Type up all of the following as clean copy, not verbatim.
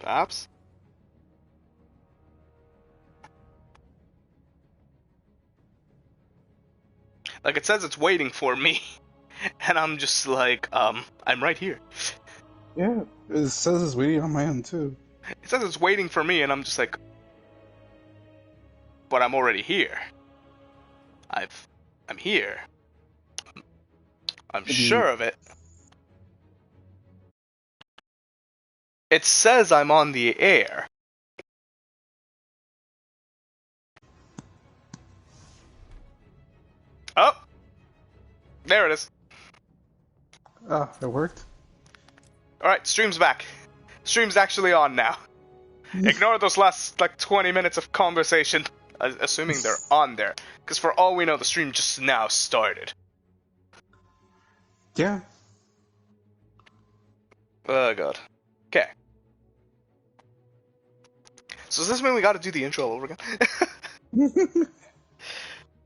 Perhaps? Like, it says it's waiting for me. And I'm just like, I'm right here. Yeah, it says it's waiting on my end too. It says it's waiting for me, and I'm just like, but I'm already here. I'm here. I'm sure of it. It says I'm on the air. Oh! There it is. Ah, it worked. Alright, stream's back. Stream's actually on now. Ignore those last, like, 20 minutes of conversation, assuming they're on there. Because for all we know, the stream just now started. Yeah. Oh, God. Okay. So does this mean we gotta do the intro all over again?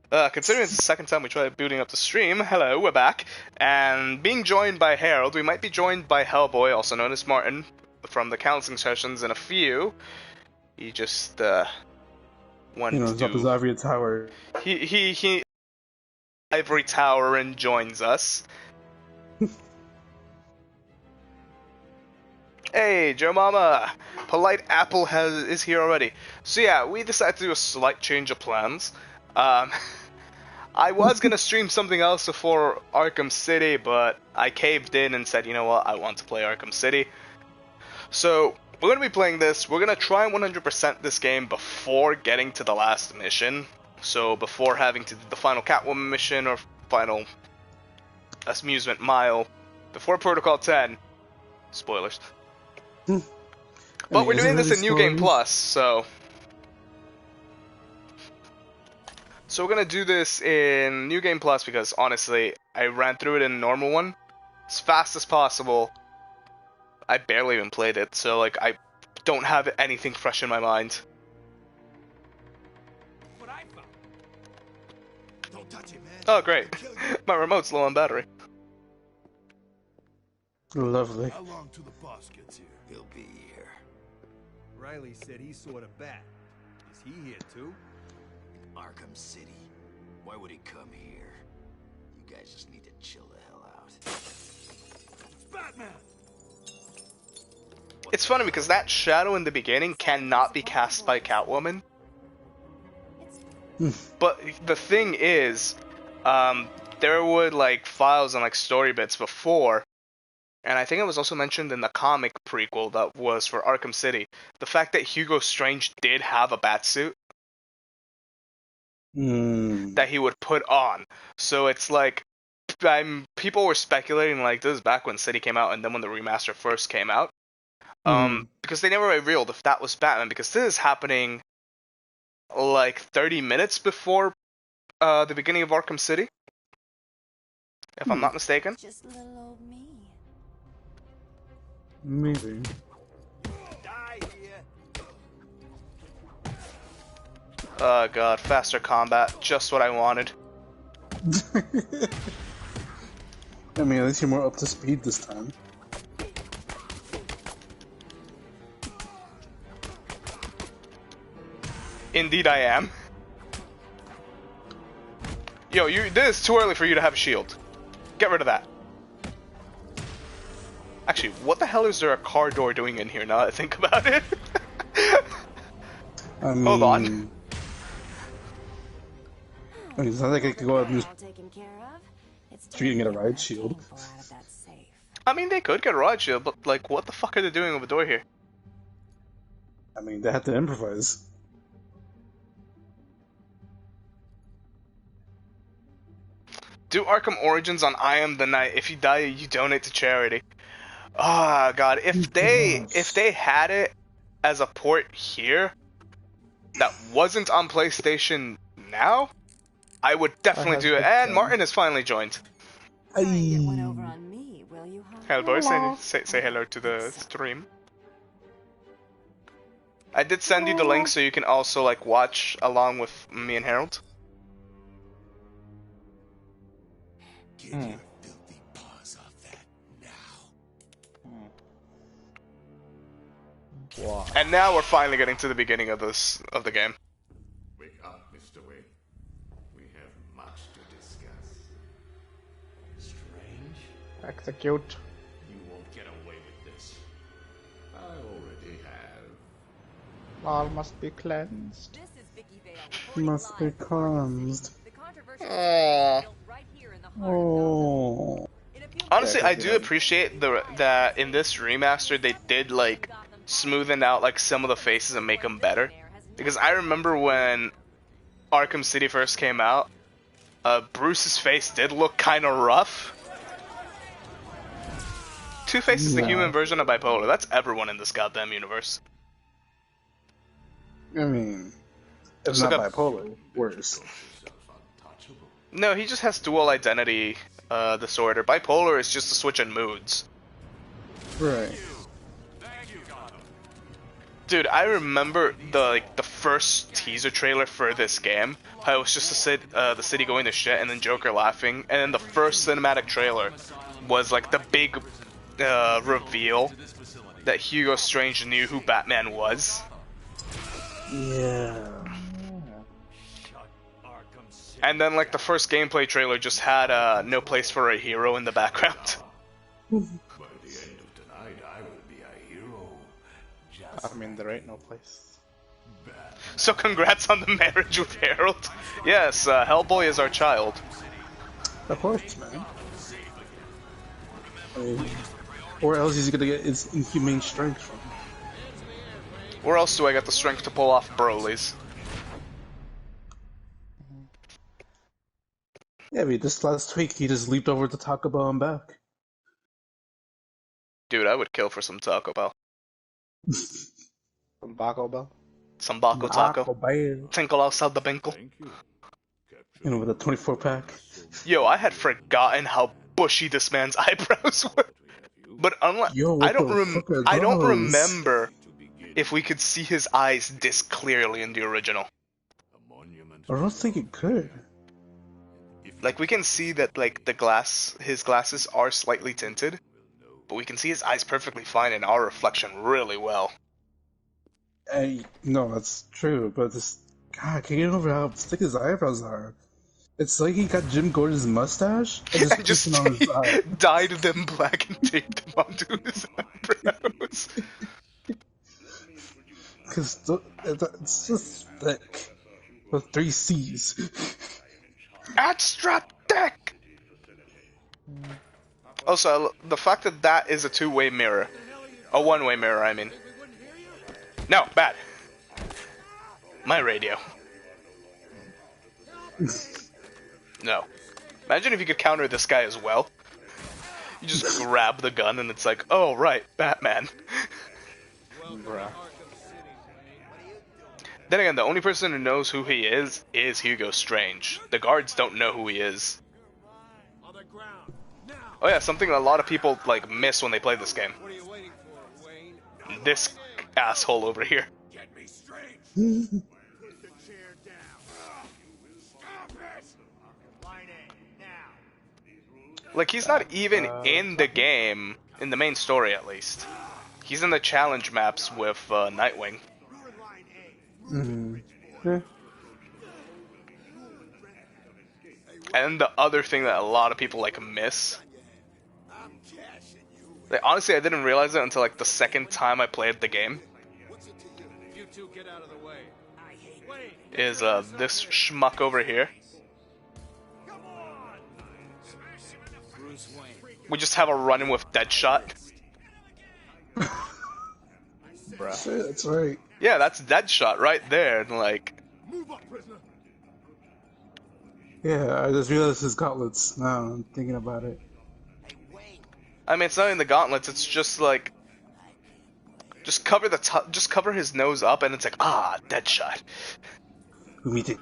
Considering it's the second time we tried booting up the stream, hello, we're back. And being joined by Harold, we might be joined by Hellboy, also known as Martin, from the counseling sessions, and a few. He just, went You know, he's up his ivory tower. He ivory tower and joins us. Hey, Joe Mama! Polite Apple is here already. So yeah, we decided to do a slight change of plans. I was gonna stream something else before Arkham City, but I caved in and said, you know what, I want to play Arkham City. So, we're gonna be playing this. We're gonna try 100% this game before getting to the last mission. So, before having to do the final Catwoman mission or final Amusement Mile. Before Protocol 10. Spoilers. But we're doing this in New Game Plus, so... So we're gonna do this in New Game Plus because, honestly, I ran through it in normal one as fast as possible. I barely even played it, so, like, I don't have anything fresh in my mind. What I found. Don't touch it, man. Oh, great. My remote's low on battery. Lovely. How long till the boss gets here? He'll be here. Riley said he saw the bat. Is he here too? Arkham City. Why would he come here? You guys just need to chill the hell out. It's Batman! It's funny because that shadow in the beginning cannot be cast by Catwoman. But the thing is, there were like files and like story bits before, and I think it was also mentioned in the comic prequel that was for Arkham City, the fact that Hugo Strange did have a batsuit that he would put on. So it's like, people were speculating like this is back when City came out and then when the remaster first came out. Because they never revealed if that was Batman, because this is happening like 30 minutes before the beginning of Arkham City, if I'm not mistaken. Just little old me. Maybe. Die here. Oh god, faster combat, just what I wanted. I mean, at least you're more up to speed this time. Indeed I am. Yo, this is too early for you to have a shield. Get rid of that. Actually, what the hell is there a car door doing in here now that I think about it? Hold on. I mean, it's not like I could go out and just street and get a ride shield. I mean, they could get a ride shield, but like, what the fuck are they doing with the door here? I mean, they had to improvise. Do Arkham Origins on I Am the Night. If you die, you donate to charity. Ah, god. If they had it as a port here that wasn't on PlayStation Now, I would definitely do it. And Martin has finally joined. Hellboy, say hello to the stream. I did send you the link so you can also like watch along with me and Harold. Get your filthy paws off that now. Wow. And now we're finally getting to the beginning of the game. Wake up, Mr. Wayne. We have much to discuss. Strange. Execute. You won't get away with this. I already have. All must be cleansed. This is Vicky Vale, reporting Must be live from Arkham cleansed. City. The controversial Aww. is built right here in the heart of Gotham. Oh. In a few Honestly, Yeah, I do appreciate that in this remaster they did like smoothen out like some of the faces and make them better. Because I remember when Arkham City first came out, Bruce's face did look kind of rough. Two-Face is the Yeah. human version of bipolar. That's everyone in this goddamn universe. I mean, it's Just not look up- bipolar. Worse. No, he just has dual identity disorder. Bipolar is just a switch in moods. Right. Dude, I remember the first teaser trailer for this game. How it was just the city going to shit, and then Joker laughing, and then the first cinematic trailer was like the big reveal that Hugo Strange knew who Batman was. Yeah. And then like the first gameplay trailer just had no place for a hero in the background. By the end of tonight, I will be a hero. Just I mean, there ain't no place. So congrats on the marriage with Harold. Yes, Hellboy is our child. Of course, man. I mean, or else he's gonna get his inhumane strength from. Where else do I get the strength to pull off Broly's? Yeah, I mean, this last week he just leaped over to Taco Bell and back. Dude, I would kill for some Taco Bell. From Taco Bell. Some Baco Taco. Bell. Tinkle outside the binkle. thank you. You know, with a 24-pack. Yo, I had forgotten how bushy this man's eyebrows were. But unlike Yo, what I don't the fuck are I don't those? remember if we could see his eyes this clearly in the original. A monument. I don't think it could. Like we can see that like his glasses are slightly tinted, but we can see his eyes perfectly fine in our reflection really well. No, that's true, but this... God, I can't get over how thick his eyebrows are. It's like he got Jim Gordon's mustache and And just, just on his eye. dyed them black and taped them onto his eyebrows. Because it's just thick. With 3 C's. Extra thick! Also, the fact that that is a two-way mirror. A one-way mirror, I mean. No, bad. My radio. No. Imagine if you could counter this guy as well. You just grab the gun and it's like, oh right, Batman. Bruh. Then again, the only person who knows who he is Hugo Strange. The guards don't know who he is. Oh yeah, something a lot of people like miss when they play this game. What are you waiting for, Wayne? This asshole over here. Get me straight. Put the chair down. Stop it! Line A, now. Like he's not even in the game, in the main story at least. He's in the challenge maps with Nightwing. Ruin line A. Mm-hmm. Yeah. And the other thing that a lot of people like miss. I'm cashing you. Like, honestly, I didn't realize it until like the second time I played the game. What's it to you? You two get out of the way. I hate Wayne. Is this schmuck over here? Come on! Smash him in the Bruce Wayne. We just have a run-in with Deadshot. Shit, that's right. Yeah, that's Deadshot right there. And like, Move up, prisoner. Yeah, I just realized his gauntlets now. I'm thinking about it. I mean, it's not in the gauntlets. It's just like, just cover just cover his nose up, and it's like, ah, Deadshot. Who we did?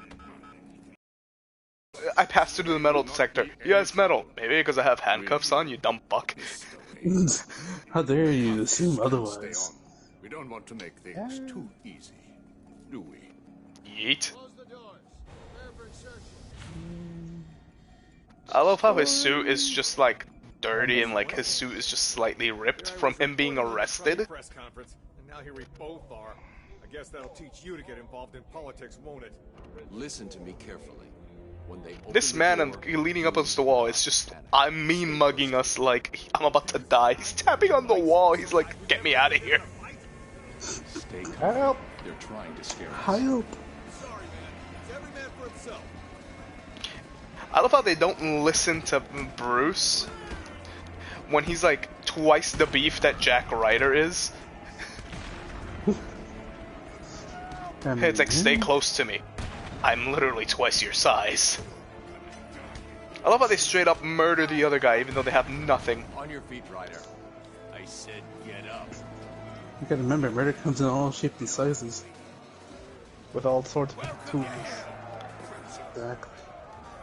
I passed through the metal detector. Yeah, it's metal. Maybe because I have handcuffs on, you dumb fuck. How dare you assume Stay otherwise? on. We don't want to make things too easy, do we? Yeet. Close the doors. Prepare for insertion. I love how his suit is just like dirty and like his suit is just slightly ripped from him being arrested. Press conference. And Now here we both are. I guess that'll teach you to get involved in politics, won't it? Listen to me carefully. When they open This the man door, leaning up against the wall, it's just, panic. I'm mean mugging us like I'm about to die. He's tapping on the wall, he's like, get me out of here. Stay calm. Help! They're trying to scare us. Help! Sorry, man. It's every man for himself. I love how they don't listen to Bruce when he's like twice the beef that Jack Ryder is. It's like, stay close to me. I'm literally twice your size. I love how they straight up murder the other guy even though they have nothing. On your feet, Ryder. I said get up. You gotta remember, murder comes in all shapes and sizes. With all sorts of tools. Exactly.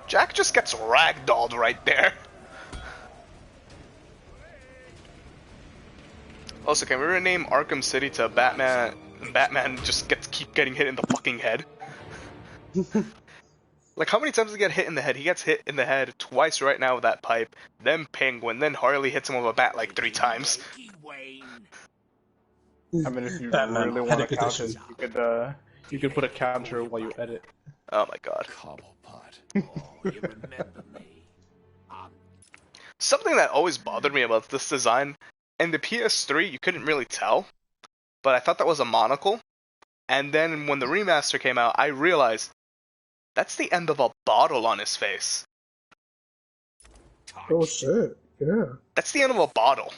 Jack just gets ragdolled right there. Also, can we rename Arkham City to Batman? Batman just keep getting hit in the fucking head. Like, how many times does he get hit in the head? He gets hit in the head twice right now with that pipe, then Penguin, then Harley hits him with a bat like 3 times. I mean, if you Batman, really want to headache count it, edition. you could put a counter while you edit. Oh my god. Cobblepot. Oh, you remember me. Something that always bothered me about this design, in the PS3 you couldn't really tell, but I thought that was a monocle, and then when the remaster came out I realized that's the end of a bottle on his face. Oh shit, yeah. That's the end of a bottle.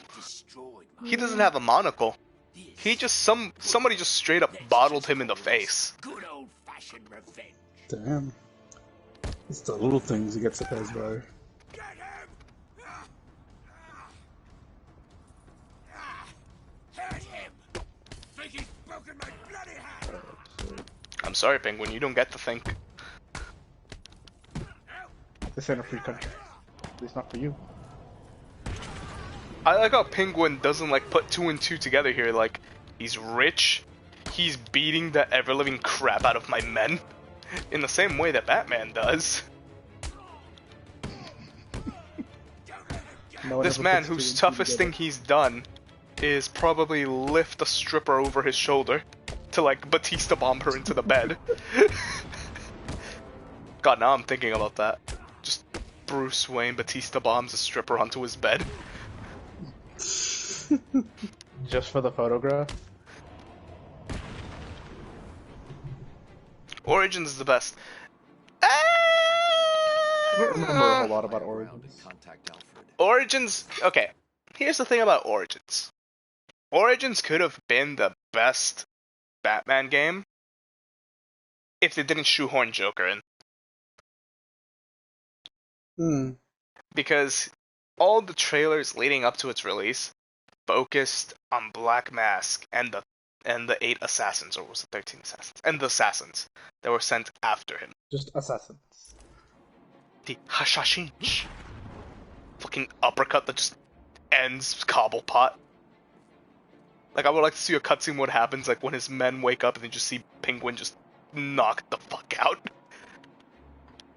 He doesn't have a monocle. He just somebody just straight up bottled him in the face. Good old-fashioned revenge. Damn. It's the little things he gets surprised by. I'm sorry, Penguin, you don't get to think. This ain't a free country. At least not for you. I like how Penguin doesn't like put 2 and 2 together here. Like, he's rich, he's beating the ever-living crap out of my men, in the same way that Batman does. No one This ever man, puts two whose and two toughest thing together. he's done is probably lift a stripper over his shoulder to like Batista bomb her into the bed. God, now I'm thinking about that. Just Bruce Wayne Batista bombs a stripper onto his bed. Just for the photograph? Origins is the best. I don't remember a whole lot about Origins. Contact Alfred. Origins, okay, here's the thing about Origins. Origins could have been the best Batman game if they didn't shoehorn Joker in. Because all the trailers leading up to its release focused on Black Mask and the 8 assassins, or was it 13 assassins? And the assassins that were sent after him. Just assassins. The Hashashinch. Fucking uppercut that just ends Cobblepot. Like, I would like to see a cutscene what happens, like, when his men wake up and they just see Penguin just knock the fuck out.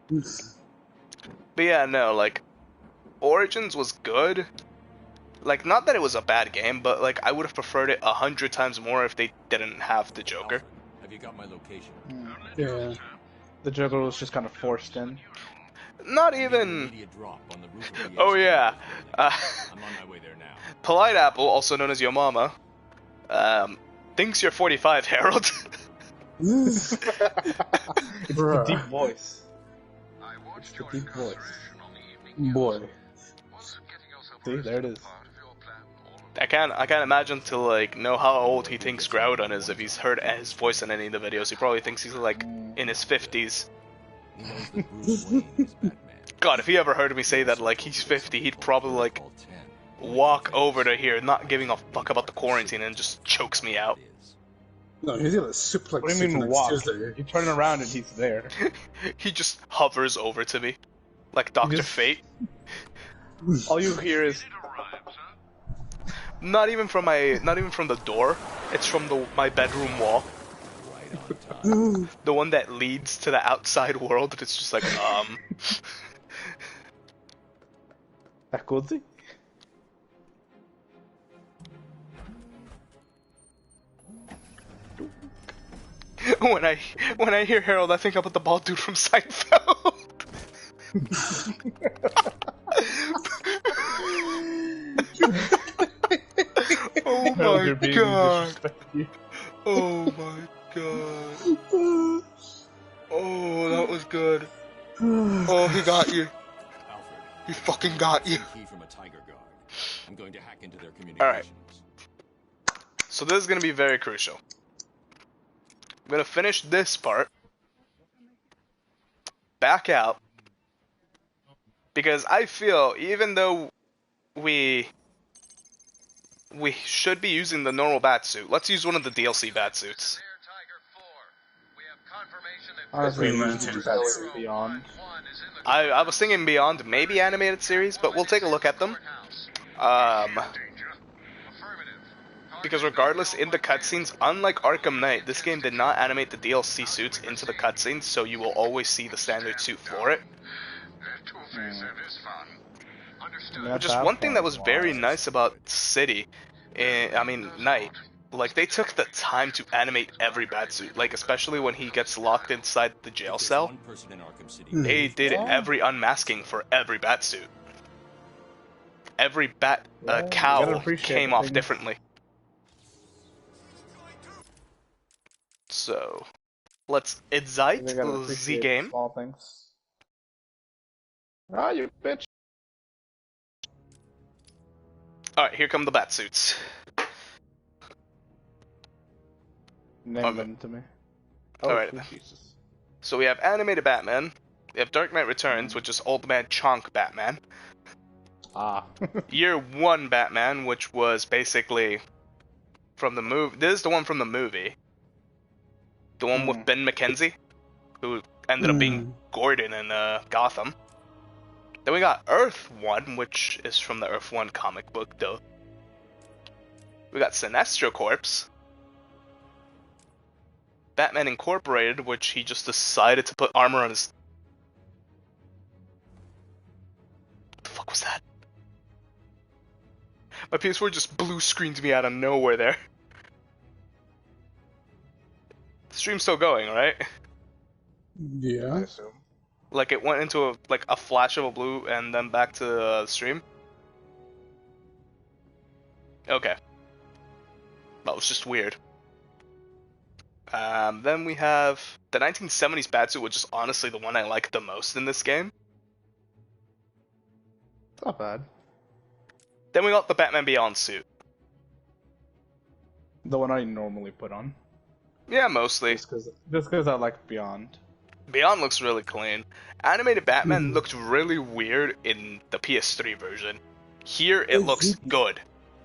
But yeah, no, like, Origins was good. Like, not that it was a bad game, but, like, I would have preferred it 100 times more if they didn't have the Joker. Alfred, have you got my location? Yeah. The Joker was just kind of forced in. Not Need an even... immediate drop on the roof of the Oh HQ. yeah. I'm on my way there now. Polite Apple, also known as your mama, thinks you're 45, Harold. It's the Bruh. deep voice. It's the deep voice. Boy. See, there it is. I can't imagine to like know how old he thinks Groudon is if he's heard his voice in any of the videos. He probably thinks he's like in his 50s. He knows that Bruce Wayne is Batman. God, if he ever heard me say that like he's 50, he'd probably like Call 10. walk over to here, not giving a fuck about the quarantine, and just chokes me out. No, he's gonna suplex What do you mean next walk? Tuesday. You turn around and he's there. He just hovers over to me, like Dr. just- Fate. All you hear is Not even from the door. It's from my bedroom wall. Right on time. The one that leads to the outside world. And it's just like that cozy. when I hear Harold, I think about the bald dude from Seinfeld. Oh Harold, my you're being god! disrespectful. Oh my god! Oh, that was good. Oh, he got you. Alfred, He fucking got you. some key from a Tiger Guard. I'm going to hack into their Alright. communications. So this is gonna be very crucial. I'm gonna finish this part. Back out. Because I feel, even though we should be using the normal batsuit, let's use one of the DLC batsuits. Honestly, Pretty we much. should use that beyond. I was thinking Beyond, maybe animated series, but we'll take a look at them. Because regardless, in the cutscenes, unlike Arkham Knight, this game did not animate the DLC suits into the cutscenes, so you will always see the standard suit for it. Which is one thing that was very nice about City, Knight. Like, they took the time to animate every batsuit, like, especially when he gets locked inside the jail There's cell. one person in Arkham City. They did every unmasking for every batsuit. Every gotta cowl appreciate came the off things. differently. So, let's excite They gotta the appreciate game. small things. Ah, you bitch. Alright, here come the batsuits. Name them to me. Alright. Jesus. So we have animated Batman. We have Dark Knight Returns, which is Old Man Chonk Batman. Ah. Year 1 Batman, which was basically from the movie. This is the one from the movie. The one with Ben McKenzie, who ended up being Gordon in Gotham. Then we got Earth 1, which is from the Earth 1 comic book, though. We got Sinestro Corps. Batman Incorporated, which he just decided to put armor on his... What the fuck was that? My PS4 just blue screened me out of nowhere there. The stream's still going, right? I Yeah. assume. Like it went into a flash of a blue and then back to the stream? Okay. That was just weird. Then we have the 1970s Batsuit, which is honestly the one I like the most in this game. It's not bad. Then we got the Batman Beyond suit. The one I normally put on. Yeah, mostly. Just because I like Beyond. Beyond looks really clean. Animated Batman looked really weird in the PS3 version. Here it looks good.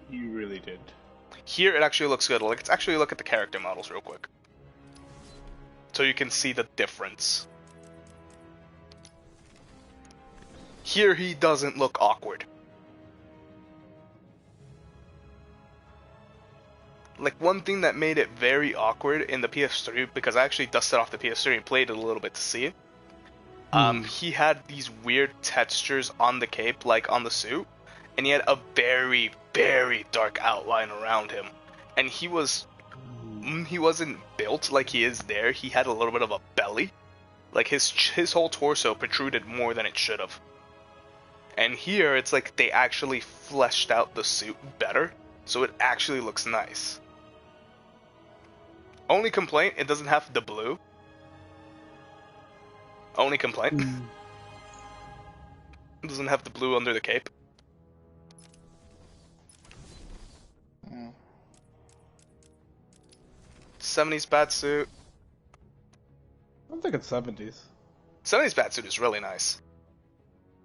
You really did. Here it actually looks good. Like, let's actually look at the character models real quick. So you can see the difference. Here he doesn't look awkward. Like, one thing that made it very awkward in the PS3, because I actually dusted off the PS3 and played it a little bit to see it. He had these weird textures on the cape, like on the suit, and he had a very, very dark outline around him. And he wasn't built like he is there. He had a little bit of a belly. Like, his whole torso protruded more than it should have. And here, it's like they actually fleshed out the suit better, so it actually looks nice. Only complaint, it doesn't have the blue. Only complaint. It doesn't have the blue under the cape. Mm. 70s Batsuit. I'm thinking 70s. 70s Batsuit is really nice.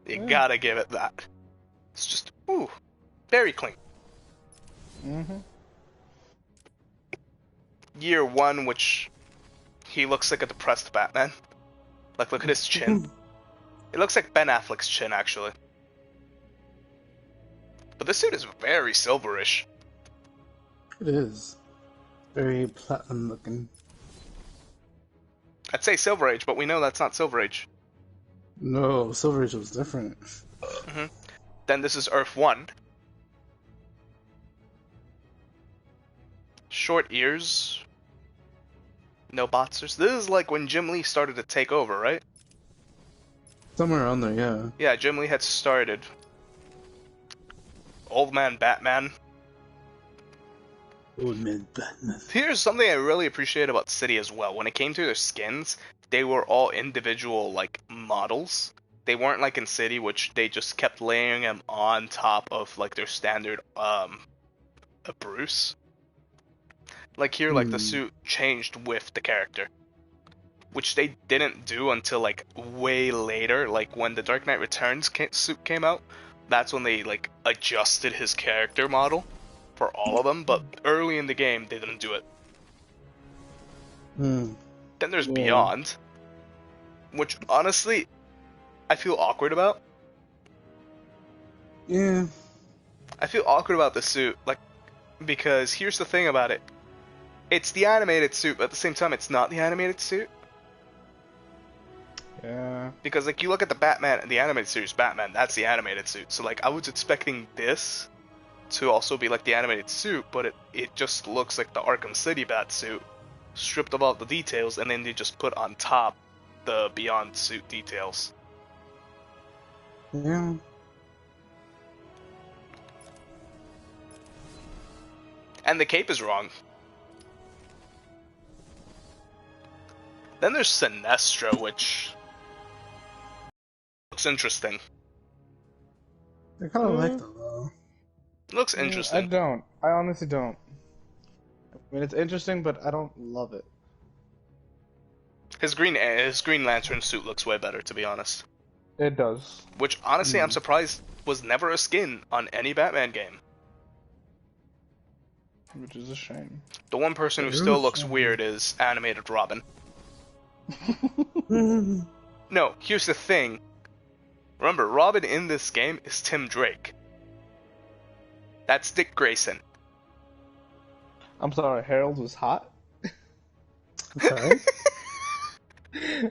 You gotta give it that. It's just, ooh, very clean. Mm-hmm. Year 1, which he looks like a depressed Batman. Like, look at his chin. It looks like Ben Affleck's chin, actually. But this suit is very silverish. It is. Very platinum looking. I'd say Silver Age, but we know that's not Silver Age. No, Silver Age was different. Then this is Earth 1. Short ears. No boxers. This is like when Jim Lee started to take over, right? Somewhere around there, yeah. Yeah, Jim Lee had started. Old Man Batman. Old man Batman. Here's something I really appreciate about City as well. When it came to their skins, they were all individual, like, models. They weren't like in City, which they just kept layering them on top of, like, their standard, Bruce. Like here, like, the suit changed with the character. Which they didn't do until, like, way later. Like, when the Dark Knight Returns suit came out, that's when they, like, adjusted his character model for all of them. But early in the game, they didn't do it. Then there's Beyond, which, honestly, I feel awkward about. Yeah. I feel awkward about the suit, like, because here's the thing about it. It's the animated suit, but at the same time, it's not the animated suit. Yeah. Because, like, you look at the Batman, the animated series Batman, that's the animated suit. So, like, I was expecting this to also be, like, the animated suit, but it just looks like the Arkham City bat suit, stripped of all the details, and then they just put on top the Beyond suit details. Yeah. And the cape is wrong. Then there's Sinestro, which looks interesting. I kind of like that though. Looks I interesting. don't. I honestly don't. I mean, it's interesting, but I don't love it. His Green Lantern suit looks way better, to be honest. It does. Which, honestly, I'm surprised was never a skin on any Batman game. Which is a shame. The one person who still looks weird is animated Robin. No, here's the thing. Remember, Robin in this game is Tim Drake. That's Dick Grayson. I'm sorry, Harold was hot? Okay. He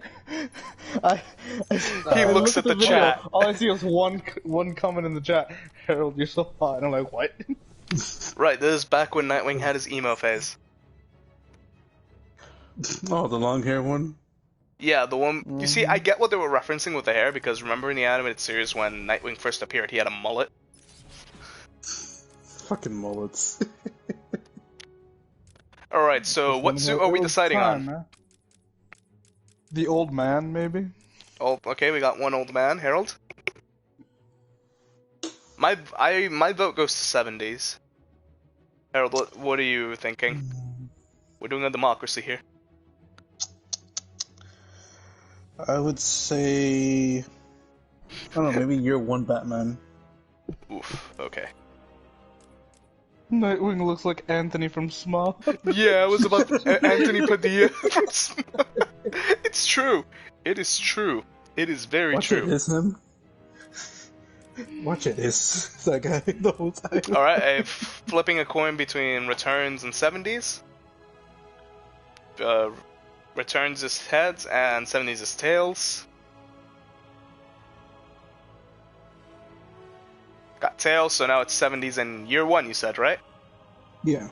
looks at the video, chat. All I see is one comment in the chat. Harold, you're so hot. And I'm like, what? Right, this is back when Nightwing had his emo phase. Oh, the long hair one? Yeah, the one... You see, I get what they were referencing with the hair, because remember in the animated series when Nightwing first appeared, he had a mullet? Fucking mullets. Alright, so what suit are we deciding on? Man. The old man, maybe? Oh, okay, we got one old man, Harold. My vote goes to 70s. Harold, what are you thinking? We're doing a democracy here. I would say... I don't know, maybe year one Batman. Oof, okay. Nightwing looks like Anthony from Small. Yeah, I was about Anthony Padilla from Small. It's true. It is true. It is very Watch true. it is him. Watch it is that guy the whole time. Alright, I'm flipping a coin between Returns and 70s. Returns is heads and 70s is tails. Got tails, so now it's 70s and year one, you said, right? Yeah.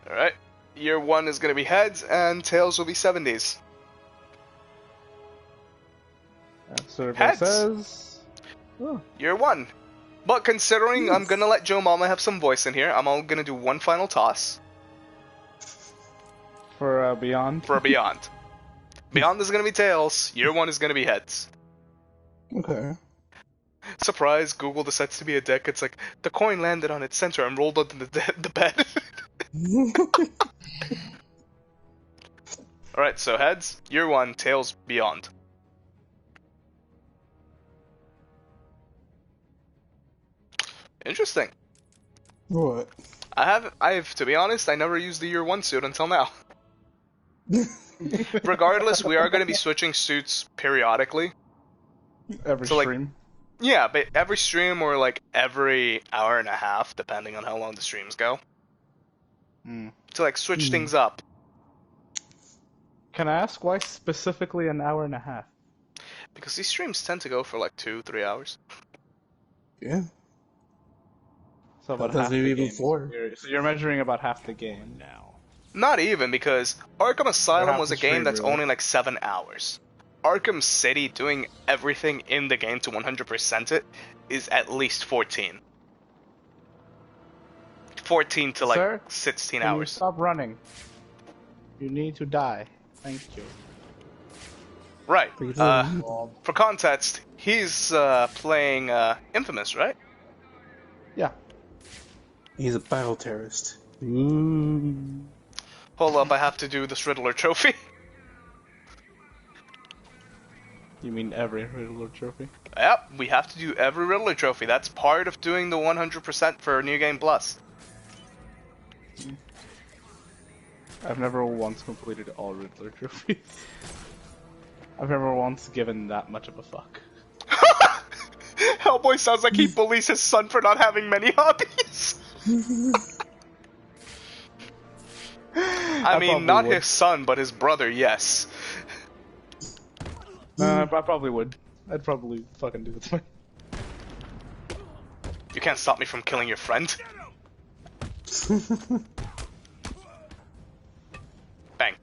Alright. Year one is going to be heads and tails will be 70s. That's what everybody Heads. says. Oh. Year one. But considering I'm going to let Joe Mama have some voice in here, I'm all going to do one final toss For Beyond? for Beyond. Beyond is going to be tails, year one is going to be heads. Okay. Surprise, Google decides to be a dick. It's like, the coin landed on its center and rolled onto the bed. Alright, so heads, year one, tails, Beyond. Interesting. What? I've, to be honest, I never used the year one suit until now. Regardless, we are going to be switching suits periodically. Every So, like, stream. Yeah, but every stream or like every hour and a half, depending on how long the streams go. To like switch things up. Can I ask why specifically an hour and a half? Because these streams tend to go for like 2-3 hours. Yeah. So about That's half maybe the even game. 4. So you're measuring about half the game. Now. Not even, because Arkham Asylum half was the a game stream, that's really. only like 7 hours. Arkham City, doing everything in the game to 100% it, is at least 14. 14 to like Sir, 16 Can you hours. stop running? You need to die. Thank you. Right. Well, For context, he's playing Infamous, right? yeah. He's a bioterrorist. Ooh. Hold up, I have to do this Riddler trophy. You mean every Riddler trophy? Yep, we have to do every Riddler trophy. That's part of doing the 100% for New Game Plus. I've never once completed all Riddler trophies. I've never once given that much of a fuck. Hellboy sounds like he bullies his son for not having many hobbies. I mean, probably not would. his son, but his brother, yes. I probably would. I'd probably fucking do it. You can't stop me from killing your friend. Bang.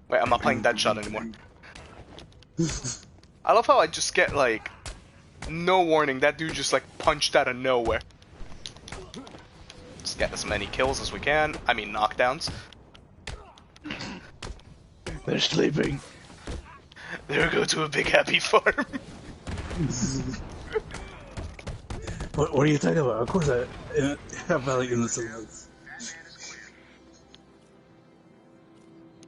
Wait, I'm not playing Deadshot anymore. I love how I just get, like, no warning. That dude just, like, punched out of nowhere. Let's get as many kills as we can. I mean, knockdowns. They're sleeping. There go to a big happy farm. What are you talking about? Of course I have like innocent ones.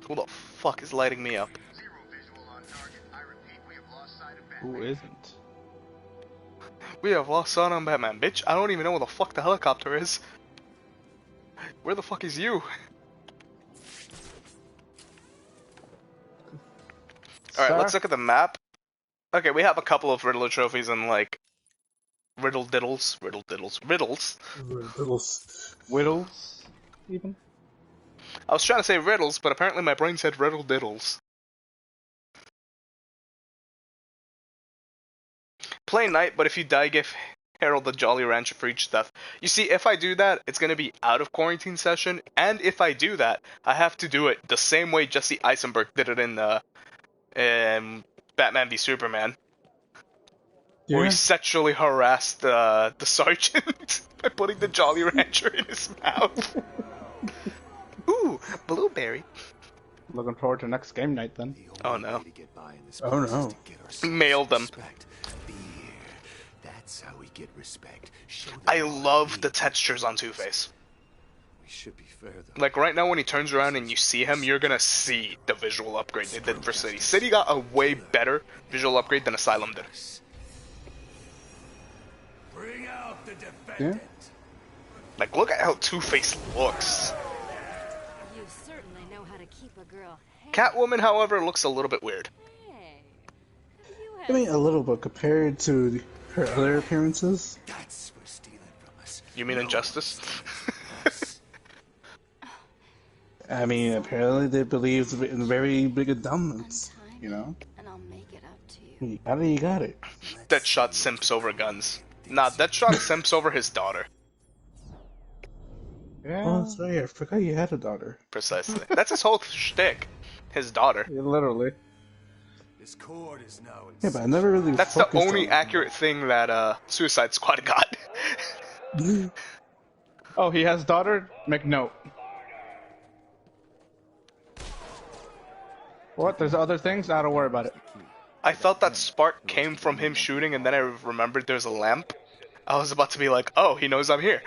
Who the fuck is lighting me up? Who isn't? We have lost sight on Batman, bitch. I don't even know where the fuck the helicopter is. Where the fuck is you? Alright, let's look at the map. Okay, we have a couple of Riddler trophies and like riddles. Whittles, even? I was trying to say riddles, but apparently my brain said riddles. Play night, but if you die, give Harold the Jolly Rancher for each death. You see, if I do that, it's gonna be out of quarantine session, and if I do that, I have to do it the same way Jesse Eisenberg did it in Batman v Superman. Where he sexually harassed the sergeant by putting the Jolly Rancher in his mouth. Ooh, blueberry. Looking forward to next game night then. Oh no. Oh no. Mail them. That's how we get respect. I love the textures on Two-Face. We should be fair though. Like right now when he turns around and you see him, you're gonna see the visual upgrade they did for City. City got a way better visual upgrade than Asylum did. Bring out the defendant. Like look at how Two-Face looks. You certainly know how to keep a girl. Catwoman, however, looks a little bit weird. Hey, you I mean, a little bit compared to her other appearances. That's for stealing from us. You mean Injustice? I mean, apparently they believe in very big endowments. You know? and I'll make it up to you. You got it. Deadshot simps over guns. Nah, Deadshot simps over his daughter. Yeah. Oh, that's right. I forgot you had a daughter. Precisely. That's his whole shtick. His daughter. Yeah, literally. This cord is now in Yeah, but I never really. That's the focused only on accurate thing that Suicide Squad got. it. Oh, he has daughter? Make note. What? There's other things? Nah, don't worry about it. I thought that spark came from him shooting, and then I remembered there's a lamp. I was about to be like, oh, he knows I'm here.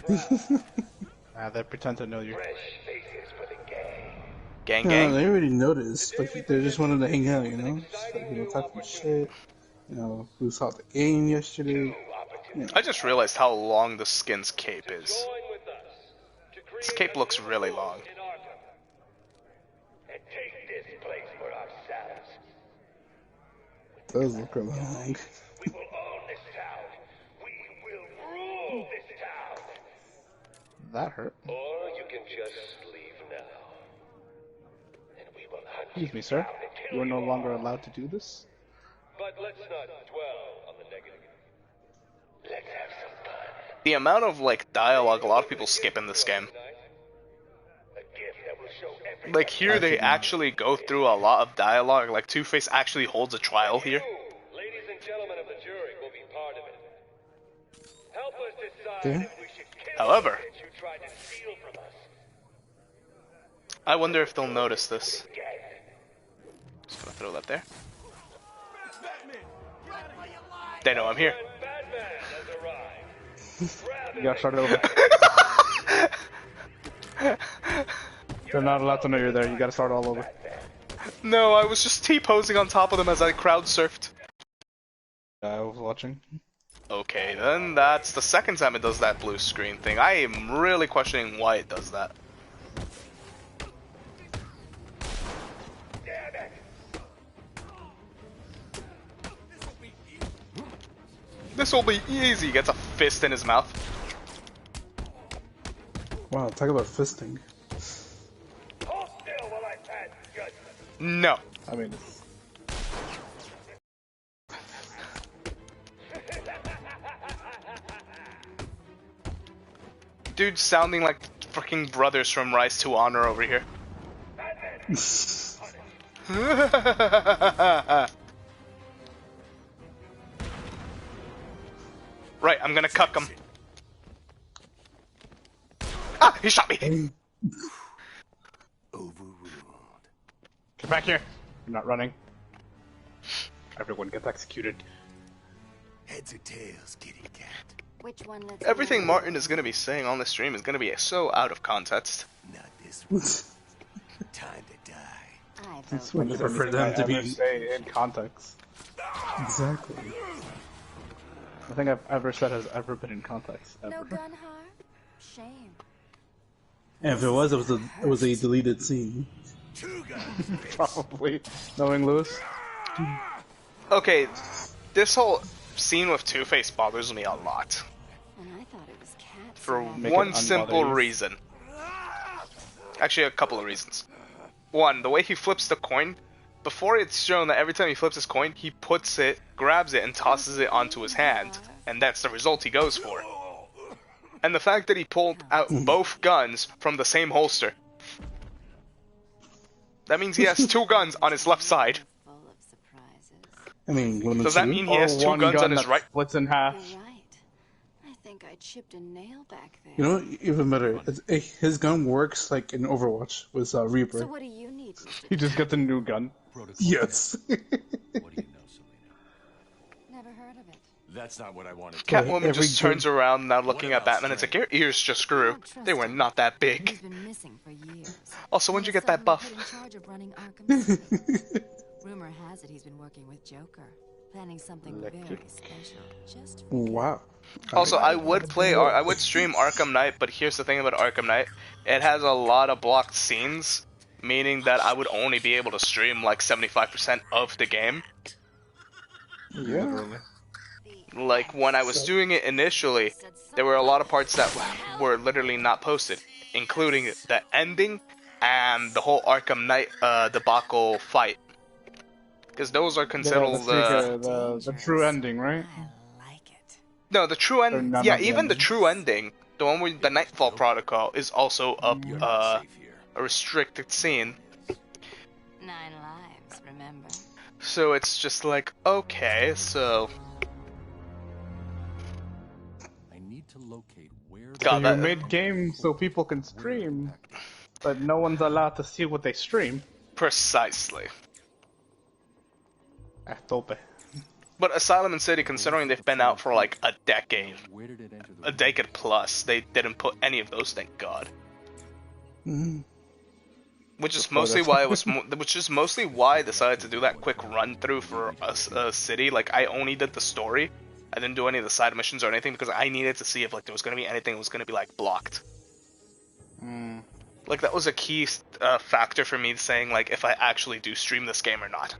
They pretend to know you. Gang, No, gang. they already noticed, but they just wanted to hang out, you know? Just, like, talking shit. You know, who saw the game yesterday? You know. I just realized how long the skin's cape is. This cape looks really long. It does look really long. That hurt. Or you can just leave now. And we will hunt Excuse me, sir. You are no longer allowed to do this? But let's not dwell on the negative. Let's have some fun. the amount of like dialogue a lot of people skip in this game. Like here they actually go through a lot of dialogue, like Two-Face actually holds a trial here. Ladies and gentlemen of the jury will be part of it. Help us decide Okay. if we should kill However, the bitch who tried to steal from us. I wonder if they'll notice this. Just gonna throw that there. They know I'm here. Batman has arrived. You gotta start it over. They're not allowed to know you're there. You gotta start all over. No, I was just T-posing on top of them as I crowd surfed. I was watching. Okay, then that's the second time it does that blue screen thing. I am really questioning why it does that. This'll be easy. Gets a fist in his mouth. Wow, talk about fisting. Hold still while I pass judgment. No. I mean, Dude sounding like freaking brothers from Rise to Honor over here. Right, I'm gonna cuck him. Ah, he shot me. Overruled. get back here. I'm not running. Everyone gets executed. Heads or tails, kitty cat. Which one lets Everything you Martin is gonna be saying on the stream is gonna be so out of context. Not this one. Time to die. I That's vote whenever for them to I be ever say in context. exactly. Nothing I've ever said has ever been in context. no Ever. gun harm. Shame. And if it was a deleted scene. Two guns. Probably. Knowing Lewis. Okay, this whole scene with Two-Face bothers me a lot. And I thought it was cats. For Make it one simple unbother you. reason. Actually, a couple of reasons. One, the way he flips the coin. Before it's shown that every time he flips his coin, he puts it, grabs it, and tosses it onto his hand. And that's the result he goes for. And the fact that he pulled out both guns from the same holster. That means he has two guns on his left side. Full of surprises. I mean, lemon Does that soup? mean he has Or two one guns gun on his that right? splits in half. You're right. I think I chipped a nail back there. You know what? Even better. His gun works like in Overwatch with Reaper. So what do you need me to He just gets a new gun. Yes. What do you know, Selena? Never heard of it. That's not what I wanted to Catwoman Every just turns around now looking at Batman and it's like, your ears just grew. They were not that He's big. been missing for years. Also, when'd you get that Someone buff? put in charge of running Arkham City. Rumor has it he's been working with Joker, planning something very special just for Wow. Also, I would stream Arkham Knight, but here's the thing about Arkham Knight. It has a lot of blocked scenes, meaning that I would only be able to stream like 75% of the game. Yeah. Like, when I was doing it initially, there were a lot of parts that were literally not posted, including the ending and the whole Arkham Knight debacle fight. Because those are considered The true ending, right? I like it. No, the true Or end. none Yeah, of the even the endings. true ending, the one with the Nightfall Protocol, is also You're not safe here. a restricted scene. 9 lives, remember? So it's just like, okay, so I need to locate where So God, you that- made games so people can stream, but no one's allowed to see what they stream. precisely. Ah, tope. But Asylum and City, considering they've been out for like a decade, Where did it enter the a decade plus, they didn't put any of those. Thank God. Mhm. Which is mostly why which is mostly why I decided to do that quick run through for a city. Like I only did the story. I didn't do any of the side missions or anything because I needed to see if like there was gonna be anything that was gonna be like blocked. Like that was a key factor for me saying like if I actually do stream this game or not.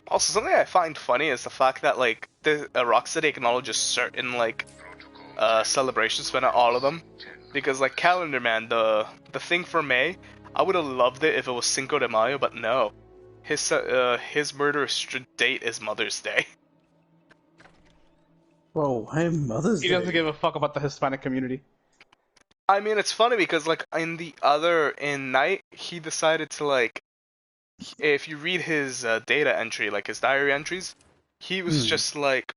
Also, something I find funny is the fact that like the Rocksteady acknowledges certain like celebrations, but not all of them. Because like Calendar Man, the thing for May, I would have loved it if it was Cinco de Mayo, but no, his murderous date is Mother's Day. Whoa, why Mother's He Day? doesn't give a fuck about the Hispanic community. I mean, it's funny because like in Night, he decided to like, if you read his data entry, like his diary entries, he was just like,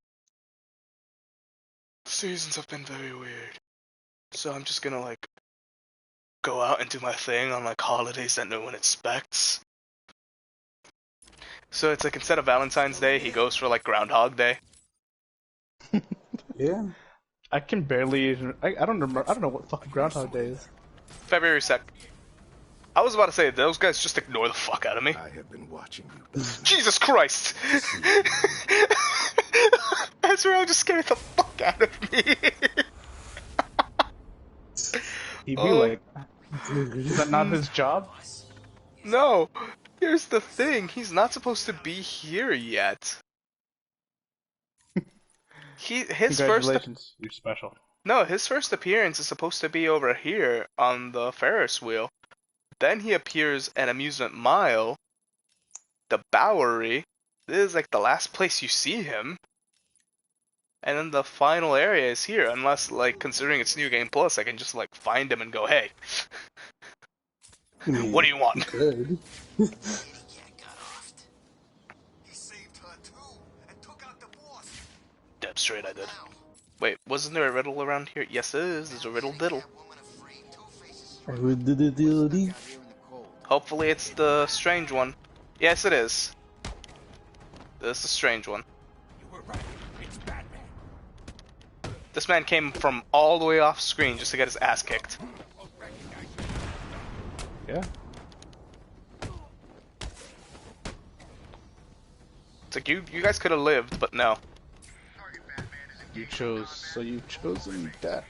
seasons have been very weird, so I'm just gonna like go out and do my thing on like holidays that no one expects. So it's like instead of Valentine's Day, he goes for like Groundhog Day. Yeah. I can barely. I don't remember. I don't know what fucking Groundhog Day is. February 2nd. I was about to say, those guys just ignore the fuck out of me. I have been watching you. Jesus Christ! Ezreal just scared the fuck out of me. He'd be like, is that not his job? No! Here's the thing, he's not supposed to be here yet. His Congratulations, you're special. No, his first appearance is supposed to be over here on the Ferris wheel. Then he appears at Amusement Mile, the Bowery. This is like the last place you see him. And then the final area is here, unless, like, considering it's New Game Plus, I can just, like, find him and go, hey. What do you want? Good. Damn straight I did. Wait, wasn't there a riddle around here? Yes, there is. There's a riddle diddle. Hopefully it's the strange one. Yes, it is. This is the strange one. This man came from all the way off screen just to get his ass kicked. Yeah. It's like you guys could have lived, but no. You chose, so you've chosen death.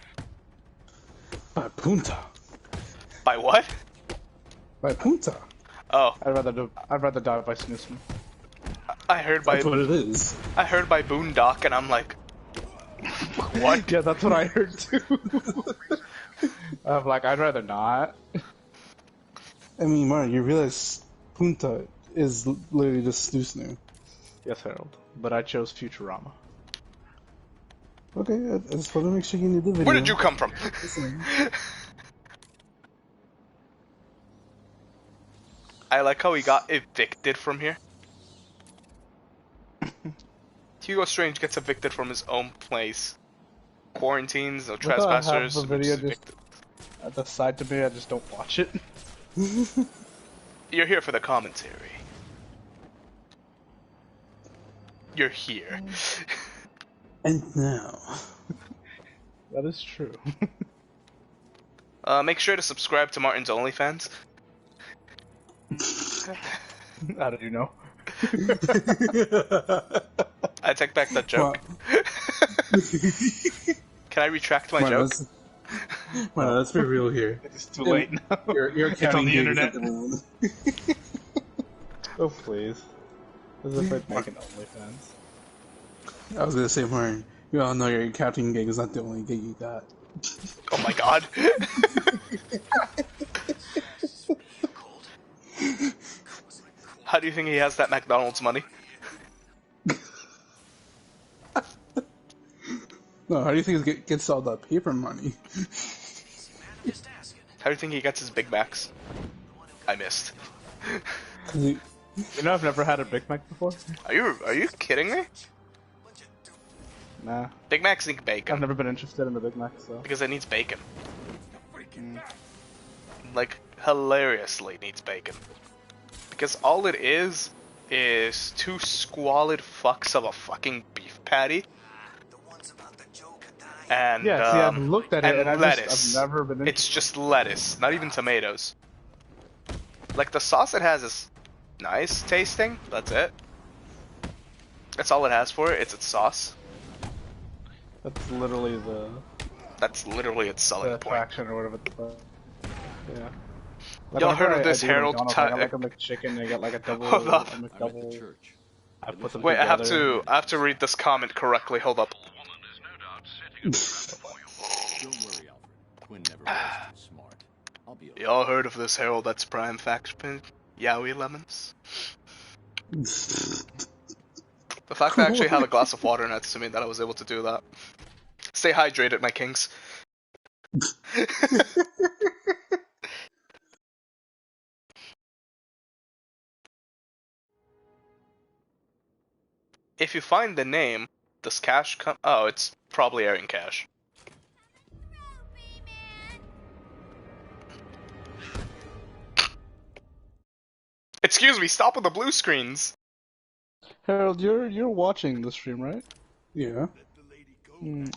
By Punta. By what? By Punta. Oh. I'd rather die by Snoozman. I heard by. That's what it is. I heard by Boondock, and I'm like, what? Yeah, that's what I heard too. I'm like, I'd rather not. I mean, Mark, you realize Punta is literally just Snoo. Yes, Harold. But I chose Futurama. Okay, I just want to make sure you need the video. Where did you come from? I like how he got evicted from here. Hugo Strange gets evicted from his own place. Quarantines, no trespassers. I have the video just at the side to me, I just don't watch it. You're here for the commentary. You're here. And now. That is true. Make sure to subscribe to Martin's OnlyFans. How did you know? I take back that joke. Can I retract my joke? Let's be real here. It's too late now. You're It's on the internet. internet. Oh please. As if I'd make an OnlyFans. I was gonna say, Martin, you all know your captain gig is not the only gig you got. Oh my god. How do you think he has that McDonald's money? No, how do you think he gets all that paper money? How do you think he gets his Big Macs? I missed. You know I've never had a Big Mac before? Are you kidding me? Nah. Big Macs need bacon. I've never been interested in the Big Mac, so. Because it needs bacon. Like, hilariously needs bacon. Because all it is two squalid fucks of a fucking beef patty. And, yeah, see, I've looked at it and lettuce. I've never been interested. It's just lettuce, not even tomatoes. Like, the sauce it has is nice tasting, that's it. That's all it has for it, it's its sauce. That's literally its selling point. attraction or whatever the fuck. Yeah. Like, Y'all heard of this I do Harold? McDonald's, I got like a McChicken, I got like a double, Hold up. a McDouble. I put them Wait, I together. have to read this comment correctly. Hold up. Don't worry, Alfred. Quinn never was too smart. I'll be okay. Y'all heard of this Harold? That's prime faction. Yowie lemons. The fact that I actually have a glass of water next to me that I was able to do that. Stay hydrated, my kings. If you find the name, does cash come? Oh, it's probably airing cash. Excuse me, stop with the blue screens. Harold, you're watching the stream, right? Yeah.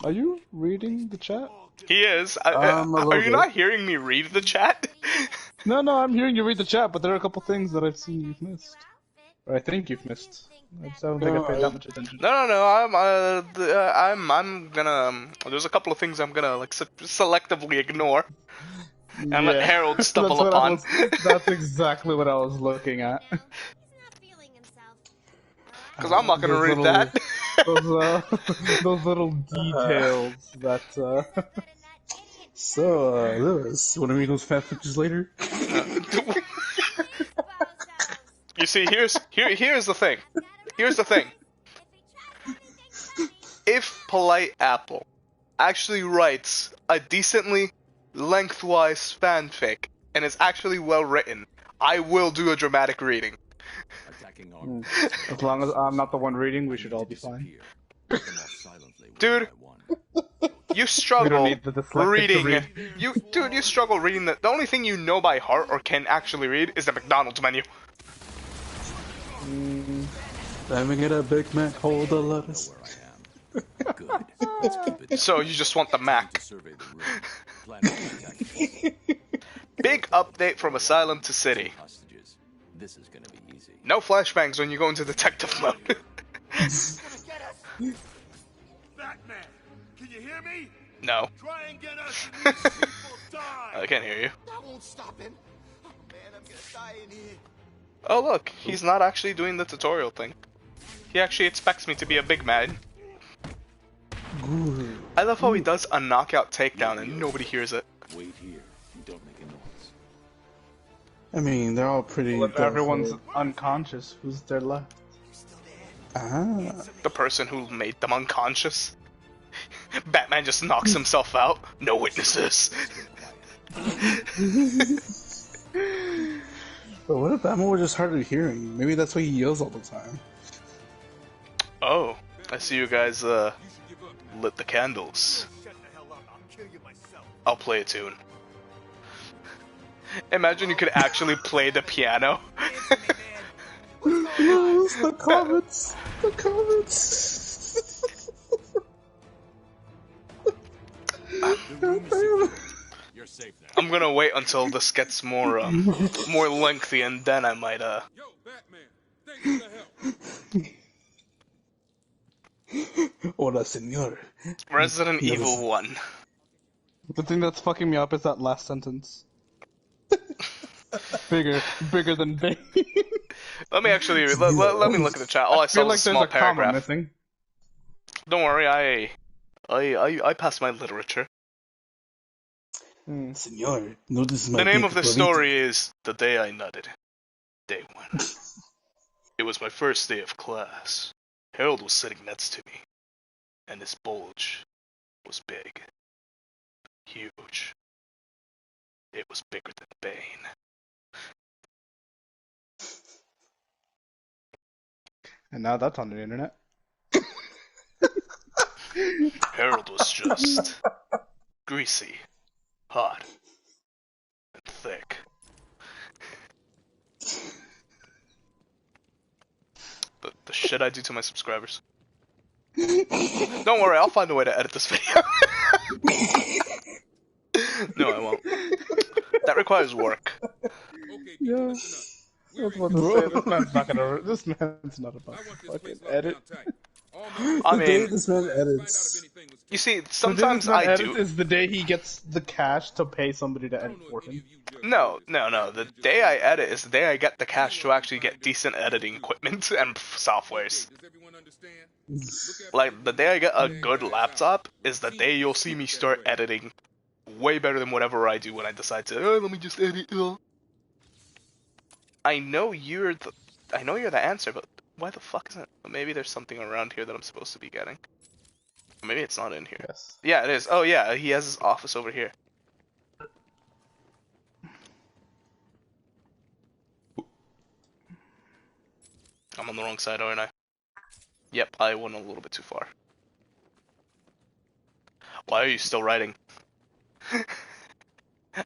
Are you reading the chat? He is. A Are little you bit. not hearing me read the chat? No, I'm hearing you read the chat, but there are a couple things that I've seen you've missed. Or I think you've missed. I just don't think I paid that much attention. No. I'm gonna. There's a couple of things I'm gonna like selectively ignore and let Harold stumble upon. That's exactly what I was looking at. Because I'm not gonna read that. Those little details that. So, Lewis, want to read those fat pictures later? You see, here's the thing. Here's the thing. If Polite Apple actually writes a decently lengthwise fanfic and is actually well written, I will do a dramatic reading. As long as I'm not the one reading, we should all be fine. Dude, you struggle reading. You struggle reading the only thing you know by heart or can actually read is the McDonald's menu. Let me get a Big Mac, hold the lettuce. So you just want the Mac. Big update from Asylum to City. No flashbangs when you go into detective mode. Batman, can you hear me? No. Try and get us and these people die. I can't hear you. That won't stop him. Oh man, I'm gonna die in here. Oh look, he's not actually doing the tutorial thing. He actually expects me to be a big man. I love how he does a knockout takedown and nobody hears it. Wait here. Don't make a noise. I mean, they're all pretty. Well, if everyone's unconscious, who's there left? The person who made them unconscious. Batman just knocks himself out. No witnesses. But what if Batman were just hard of hearing? Maybe that's why he yells all the time. Oh, I see you guys lit the candles. I'll play a tune. Imagine you could actually play the piano. Yes, the comments. The comments. You're safe now. I'm gonna wait until this gets more more lengthy, and then I might Yo, Batman, thank you for the help. Hola, señor. Resident Evil 1. The thing that's fucking me up is that last sentence. bigger than Bane. Let me actually let me look at the chat. Oh, I saw feel like a small there's a comma paragraph. missing. Don't worry, I passed my literature. Señor, no, this is my The name big of the bonito. story is The Day I Nutted. Day 1. It was my first day of class. Harold was sitting next to me, and his bulge was big. Huge. It was bigger than Bane. And now that's on the internet. Harold was just greasy, hot, and thick. The shit I do to my subscribers. Don't worry, I'll find a way to edit this video. No, I won't. That requires work. Okay, Yeah. listen up. I was about to say, this man's not about to fucking edit. I mean, This man edits. you see, The day sometimes this man I edits do. is the day he gets the cash to pay somebody to edit for him. No. The day I edit is the day I get the cash to actually get decent editing equipment and softwares. Does everyone understand? Like, the day I get a good laptop is the day you'll see me start editing way better than whatever I do when I decide to, oh, let me just edit. I know you're the... I know you're the answer, but why the fuck isn't? Maybe there's something around here that I'm supposed to be getting. Maybe it's not in here. Yes. Yeah, it is. Oh yeah, he has his office over here. I'm on the wrong side, aren't I? Yep, I went a little bit too far. Why are you still writing?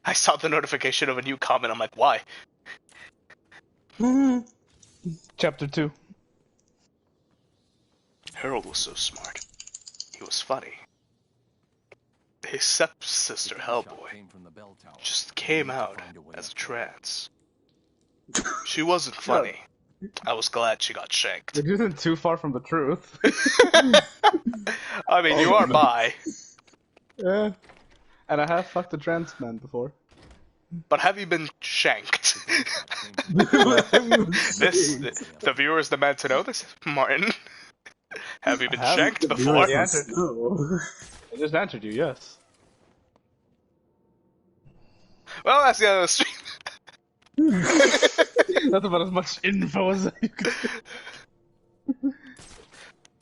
I saw the notification of a new comment. I'm like, why? Chapter 2. Harold was so smart. He was funny. His stepsister, Hellboy, Came from the bell tower. just came out as a trance. She wasn't funny. I was glad she got shanked. It isn't too far from the truth. I mean, you are bi. Yeah. And I have fucked a trans man before. But have you been shanked? The viewers demand to know this, Martin. Have you been shanked before? I just answered you, yes. Well, that's the end of the stream. That's about as much info as you could.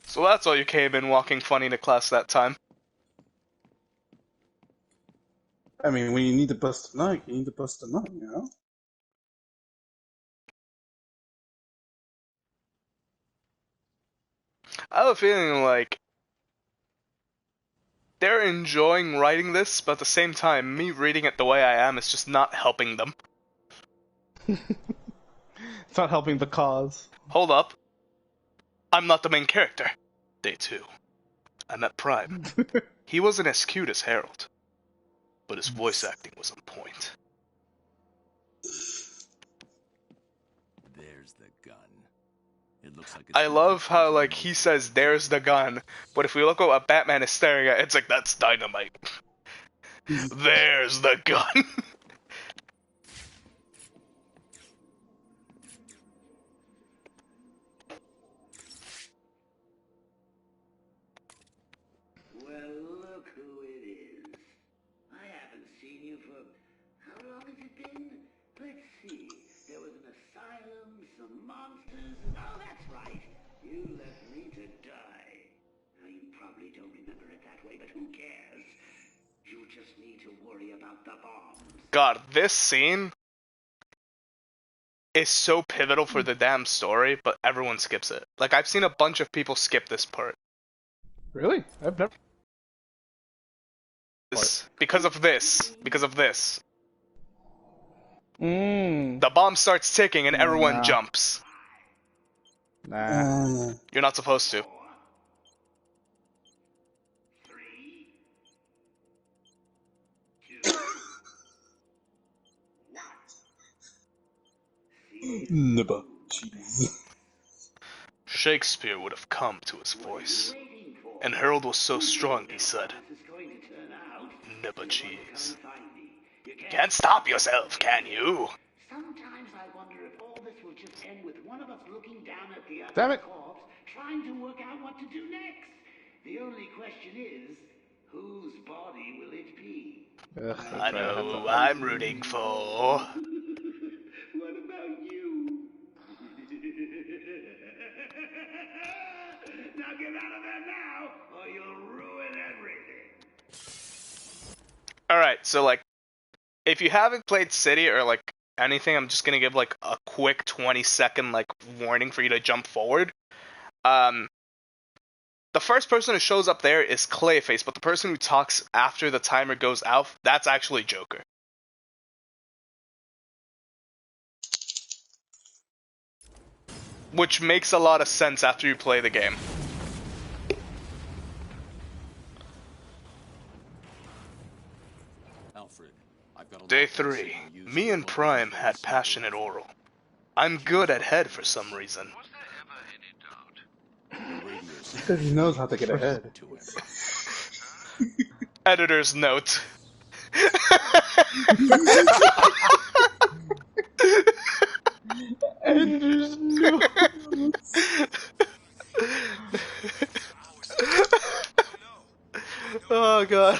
So that's why you came in walking funny to class that time. I mean, when you need to bust a nut, you need to bust a nut, you know? I have a feeling like they're enjoying writing this, but at the same time, me reading it the way I am is just not helping them. It's not helping the cause. Hold up. I'm not the main character. Day 2. I met Prime. He wasn't as cute as Harold, but his voice acting was on point. There's the gun. It looks like I love how, like, he says, there's the gun, but if we look at what Batman is staring at, it's like, that's dynamite. There's the gun. Well, look who it is. I haven't seen you for... How long has it been? Let's see. There was an asylum, some monsters... Oh, that's right. You left me to die. Now, you probably don't remember it that way, but who cares? You just need to worry about the bombs. God, this scene is so pivotal for the damn story, but everyone skips it. Like, I've seen a bunch of people skip this part. Really? I've never... Because of this. Because of this. Mmm. The bomb starts ticking and everyone jumps. Nah. You're not supposed to. Nibba. Jeez. Shakespeare would have come to his voice. And Harold was so strong, he said, "Nibba cheese." Can't stop yourself, can you? Sometimes I wonder if all this will just end with one of us looking down at the Damn other it. corpse, trying to work out what to do next. The only question is, whose body will it be? Ugh, I know who I'm rooting for. What about you? Now get out of there now, or you'll ruin everything. Alright, so like, if you haven't played City or like anything, I'm just gonna give like a quick 20-second like warning for you to jump forward. The first person who shows up there is Clayface, but the person who talks after the timer goes out, that's actually Joker. Which makes a lot of sense after you play the game. Alfred, I've got a Day lot of 3. things you use Me for and local Prime had business. passionate oral. I'm good at head for some reason. The radio Because he knows how to get ahead. to him. Editor's note. Editor's note. Oh god.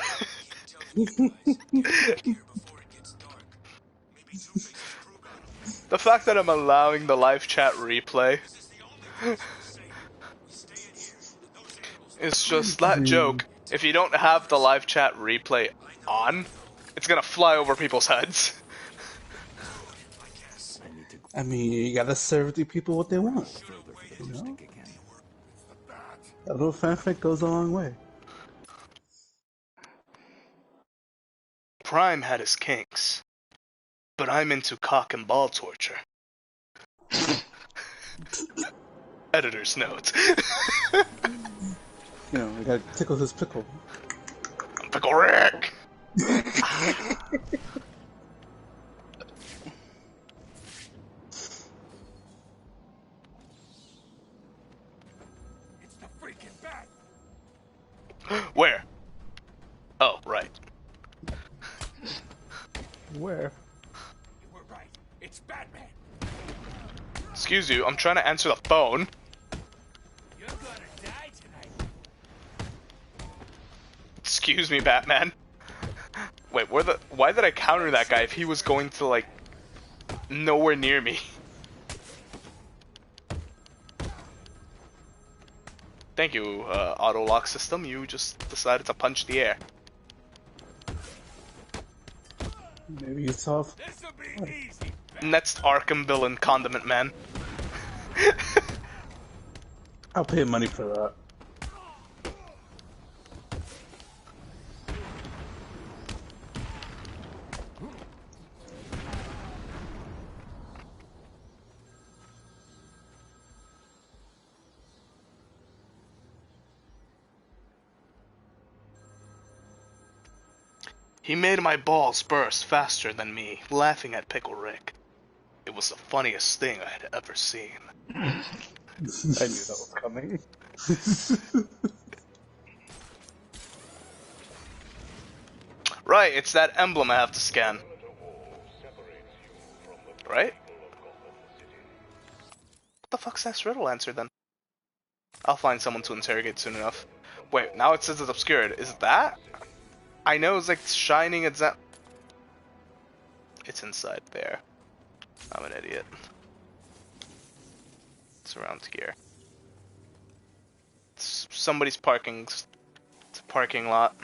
The fact that I'm allowing the live chat replay is just that joke. If you don't have the live chat replay on, it's gonna fly over people's heads. I mean, you gotta serve the people what they want. You know? A little fanfic goes a long way. Prime had his kinks, but I'm into cock and ball torture. Editor's note. You know, you gotta tickle his pickle. Pickle Rick! Where? Oh, right. Where? You were right. It's Batman. Excuse you, I'm trying to answer the phone. You're gonna die tonight. Excuse me, Batman. Wait, why did I counter that guy if he was going to, like, nowhere near me? Thank you, auto lock system. You just decided to punch the air. Maybe you saw. This'll be easy. Next Arkham villain, Condiment Man. I'll pay money for that. He made my balls burst faster than me, laughing at Pickle Rick. It was the funniest thing I had ever seen. I knew that was coming. Right, it's that emblem I have to scan. Right? What the fuck's that riddle answer then? I'll find someone to interrogate soon enough. Wait, now it says it's obscured. Is it that? I know it's like shining, it's that. It's inside there. I'm an idiot. It's around here. It's somebody's parking. It's a parking lot.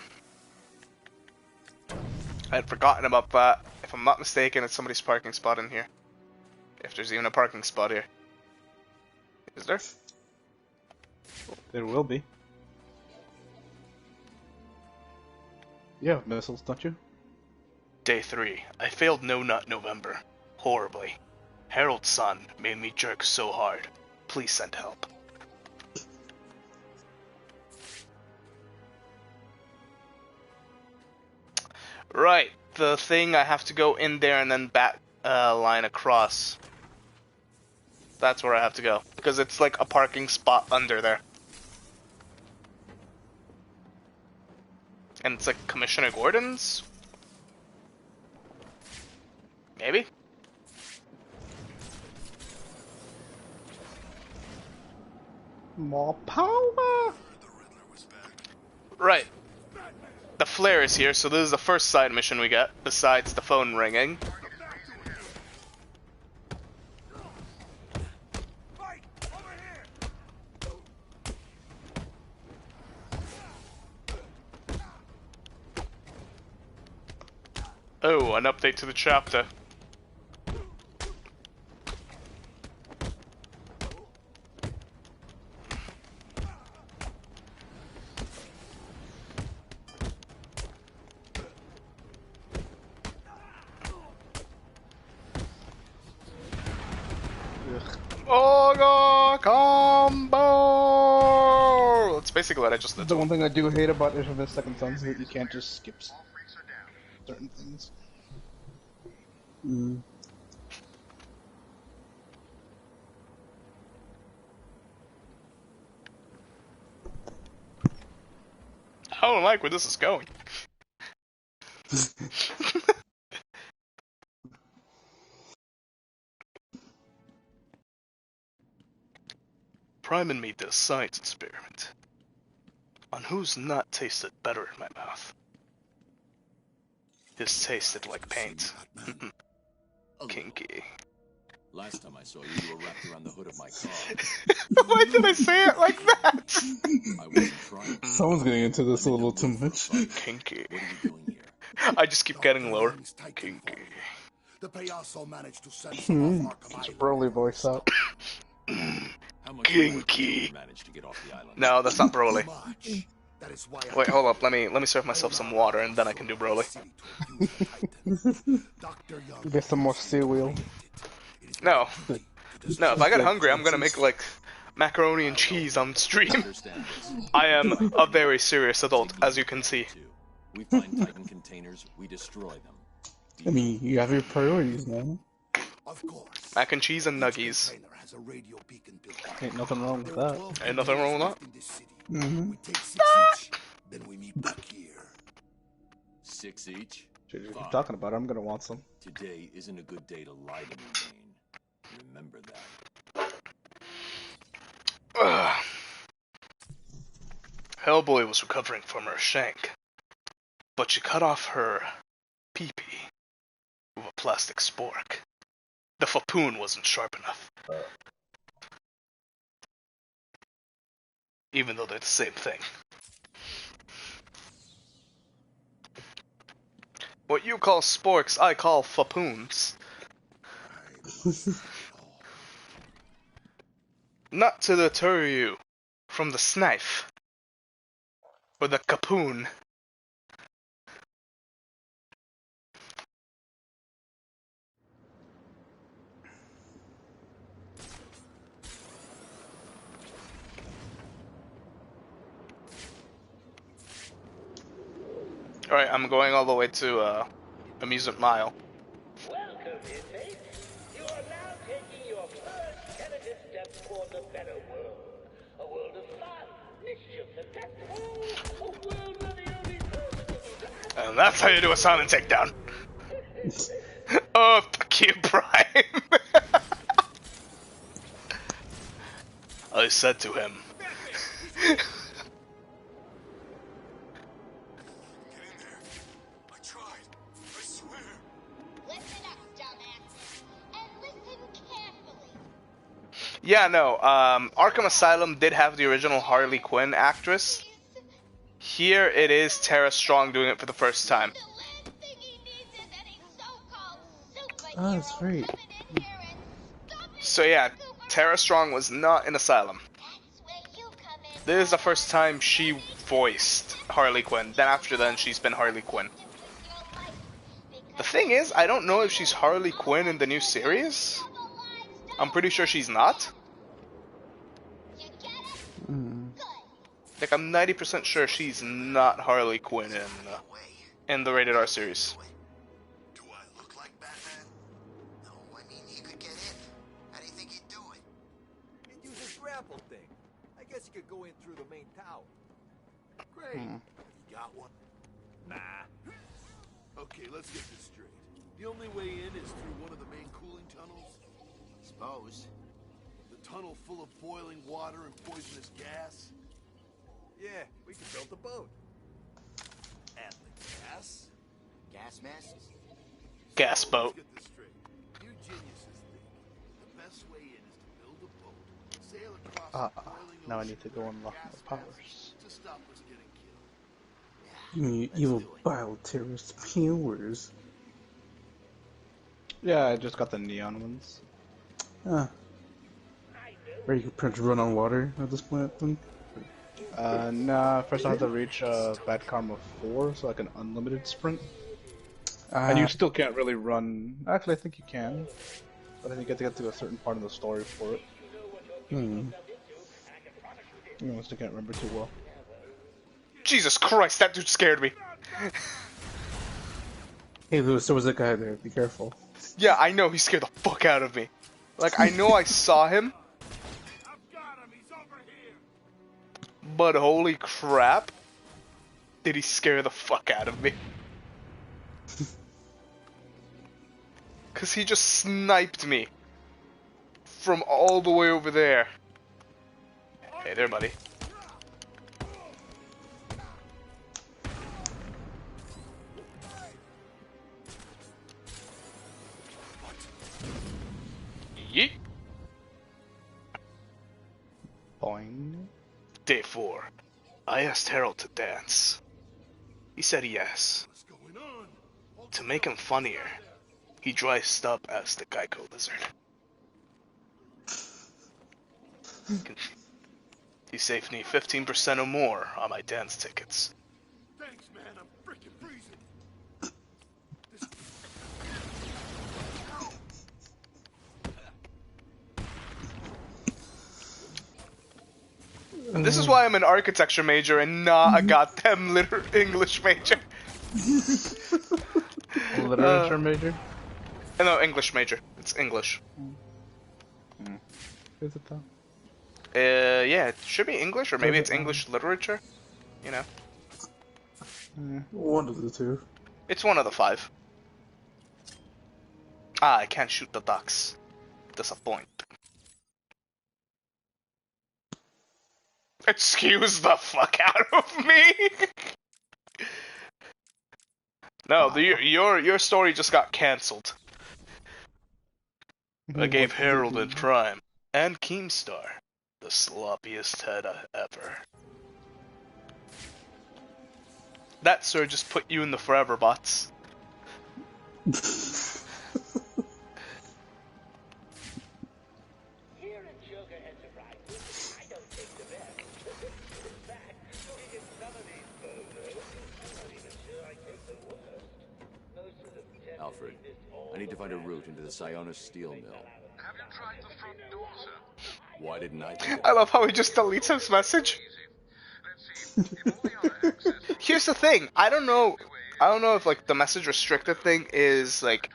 I had forgotten about that. If I'm not mistaken, it's somebody's parking spot in here. If there's even a parking spot here. Is there? There will be. You have missiles, don't you? Day 3. I failed No Nut November. Horribly. Harold's son made me jerk so hard. Please send help. Right. The thing, I have to go in there and then back line across. That's where I have to go. Because it's like a parking spot under there. And it's like Commissioner Gordon's? Maybe? More power! Right. The flare is here, so this is the first side mission we get, besides the phone ringing. Oh, an update to the chapter. Oga combo! That's basically what I just did. The one thing I do hate about Infamous Second Son is that you can't just skip certain things. Mm. I don't like where this is going. Prime and me did a science experiment on whose nut tasted better in my mouth. His tasted like paint. Kinky. Last time I saw you, you were wrapped around the hood of my car. Why did I say it like that? I wasn't trying. Someone's getting into this a little too much. Kinky. What are you doing here? I just keep getting lower. Kinky. The payaso managed to send It's some a of Arkham Broly voice out. How much more did Kinky. you manage to get off the island? No, that's not Broly. much. That is why I Wait, hold up. Let me serve myself some water and then I can do Broly. Get some more seaweed. No. No, if I get hungry, I'm gonna make like macaroni and cheese on stream. Understand this. I am a very serious adult, as you can see. We find Titan containers, we destroy them. I mean, you have your priorities, man. Of course. Mac and cheese and nuggies. Container has a radio beacon built on it. Ain't nothing wrong with that. Ain't nothing wrong with that. In this city. Mm-hmm. We take 6 each, then we meet back here. 6 each? Shit, you keep Fine. talking about it, I'm gonna want some. Today isn't a good day to lie to me, Bane. Remember that. Hellboy was recovering from her shank, but she cut off her pee-pee with a plastic spork. The fapoon wasn't sharp enough. Even though they're the same thing. What you call sporks, I call fapoons. Not to deter you from the snife. Or the capoon. Alright, I'm going all the way to Amusement Mile. Welcome, inmates. You are now taking your first tentative step towards a better world. A world of fun, mischief, and that's all. A world where the only person And that's how you do a silent takedown. Oh, fuck you, Prime. I said to him. Yeah, no, Arkham Asylum did have the original Harley Quinn actress. Here it is Tara Strong doing it for the first time. Oh, that's right. So yeah, Tara Strong was not in Asylum. This is the first time she voiced Harley Quinn. Then after then, she's been Harley Quinn. The thing is, I don't know if she's Harley Quinn in the new series. I'm pretty sure she's not. Like, I'm 90% sure she's not Harley Quinn in the Rated R series. Do I look like Batman? No, I mean, he could get in. How do you think he'd do it? He'd use his grapple thing. I guess he could go in through the main tower. Great. You got one? Nah. Okay, let's get this straight. The only way in is through one of the main cooling tunnels? Suppose. The tunnel full of boiling water and poisonous gas? Yeah, we could build the boat. And the gas? Gas masks? Gas boat. Let's get this straight. You geniuses think the best way in is to build a boat, sail across the boiling Now I ocean need to go unlock gas my powers. masks to stop us getting killed. You mean evil bioterrorist powers? Yeah, I just got the neon ones. Ah. Where you can pretty much run on water at this point, I think. Nah, first I have to reach Bad Karma 4, so like an unlimited sprint. And you still can't really run. Actually, I think you can. But then you get to get to a certain part of the story for it. You honestly can't remember too well. Jesus Christ, that dude scared me. Hey, Lewis, there was a guy there. Be careful. Yeah, I know, he scared the fuck out of me. Like, I know I saw him. But holy crap, did he scare the fuck out of me. Cause he just sniped me from all the way over there. Hey there, buddy. before. I asked Harold to dance. He said yes. What's going on? To make him funnier, he dressed up as the Geico Lizard. He saved me 15% or more on my dance tickets. Thanks, man. I'm freaking freezing. And this is why I'm an architecture major and not a goddamn English major. Literature major? No, English major. It's English. Is it though? Yeah, it should be English, or maybe it's English literature. You know. One of the two. It's one of the 5. Ah, I can't shoot the ducks. Disappoint. Excuse the fuck out of me. No, your story just got cancelled. I gave Harold and Prime and Keemstar the sloppiest head ever. That, sir, just put you in the forever bots. Here at Joker Enterprises, I don't take the best. In fact, looking at some of these photos, I'm not even sure I take the worst. Most of them tend Alfred, to be this I need to find a route into the Sionis steel mill. Have you tried the front door, sir? Why didn't I think of I love how he just deletes his message. Let's see. If all the other access Here's the thing. I don't know if like the message restricted thing is like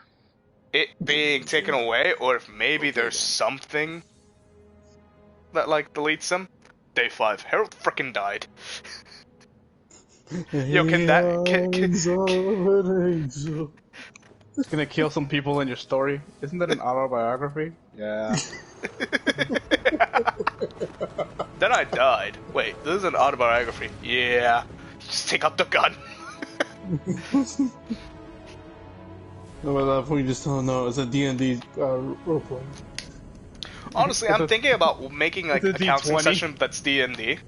it being taken away, or if maybe there's something that like deletes them. Day 5. Harold frickin' died. Yo, can that It's gonna kill some people in your story. Isn't that an autobiography? Yeah. Then I died. Wait, this is an autobiography. Yeah. Just take out the gun. No, at that point you just tell them no, it's a D&D roleplay. Honestly, I'm thinking about making like a It's a counseling D20. session that's D&D.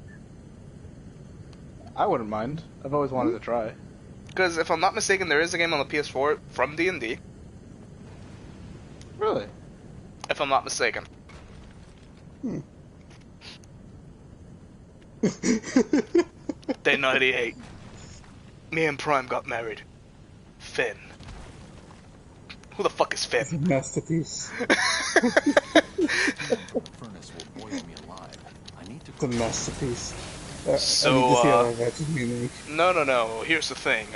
I wouldn't mind. I've always wanted to try. Because if I'm not mistaken, there is a game on the PS4 from D&D. Really? If I'm not mistaken. Day 98. Me and Prime got married. Finn. Who the fuck is It's a Finn? masterpiece. furnace will boil me alive. I need to It's a masterpiece. So, I need to see how that's unique. No. Here's the thing.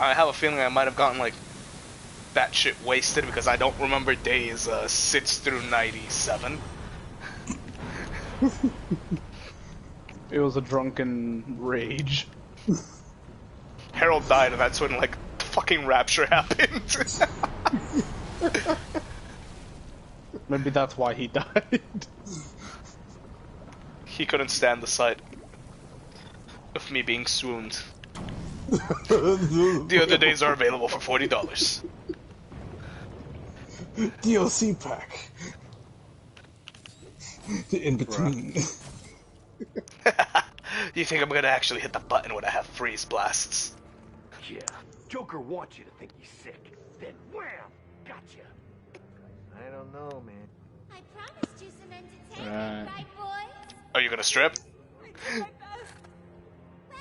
I have a feeling I might have gotten like that shit wasted because I don't remember days 6 through 97. It was a drunken rage. Harold died, and that's when like the fucking rapture happened. Maybe that's why he died. He couldn't stand the sight of me being swooned. The other days are available for $40. DLC pack. The in between. You think I'm gonna actually hit the button when I have freeze blasts? Yeah. Joker wants you to think he's sick. Then wham! Gotcha. I don't know, man. I promised you some entertainment, right, boys? Are you gonna strip? I did my best. Well,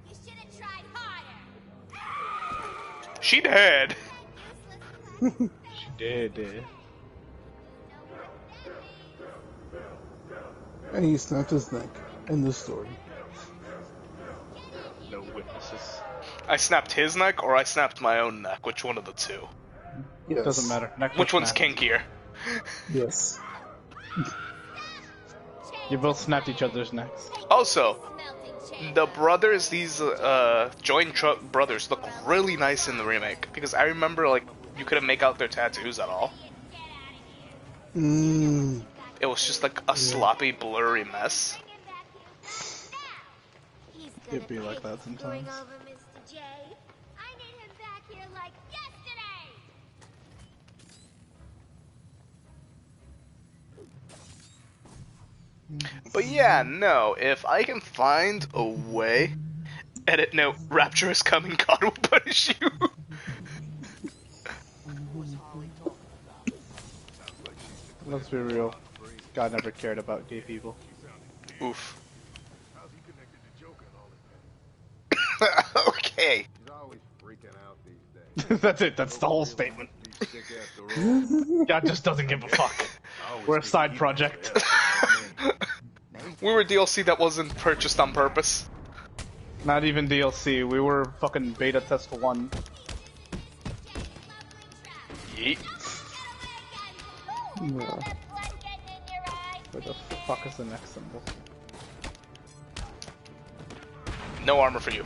you should have tried harder. She dead. She did. And he snapped his neck. End the story. No witnesses. I snapped his neck, or I snapped my own neck. Which one of the two? Yes. Doesn't matter. Neck Which one's snapped. kinkier? Yes. You both snapped each other's necks. Also, the brothers, these joint brothers, look really nice in the remake because I remember like you couldn't make out their tattoos at all. Mmm. It was just like a sloppy, blurry mess. It'd be like that sometimes. Over Mr. J. I need him back here like yesterday. But yeah, no, if I can find a way... Edit note, Rapture is coming, God will punish you. Let's be real. God never cared about gay people. Oof. How's he connected to Joker and all that? Okay. He's always freaking out these days. That's it. That's the whole statement. He's sick after all. God just doesn't give a fuck. We're a side project. We were DLC that wasn't purchased on purpose. Not even DLC. We were fucking beta test 1. Yeet. No. Where the fuck is the next symbol? No armor for you.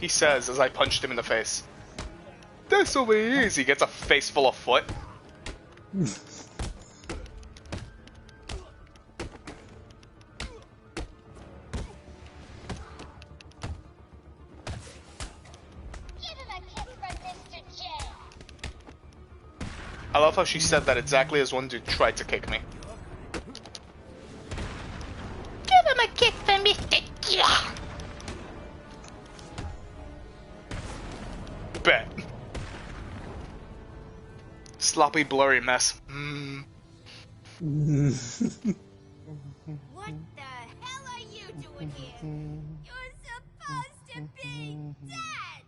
He says as I punched him in the face. This'll be easy. Gets a face full of foot. I love how she said that exactly as one dude tried to kick me. Give him a kick for Mr. J. Bet. Sloppy, blurry mess. Mm. What the hell are you doing here? You're supposed to be dead!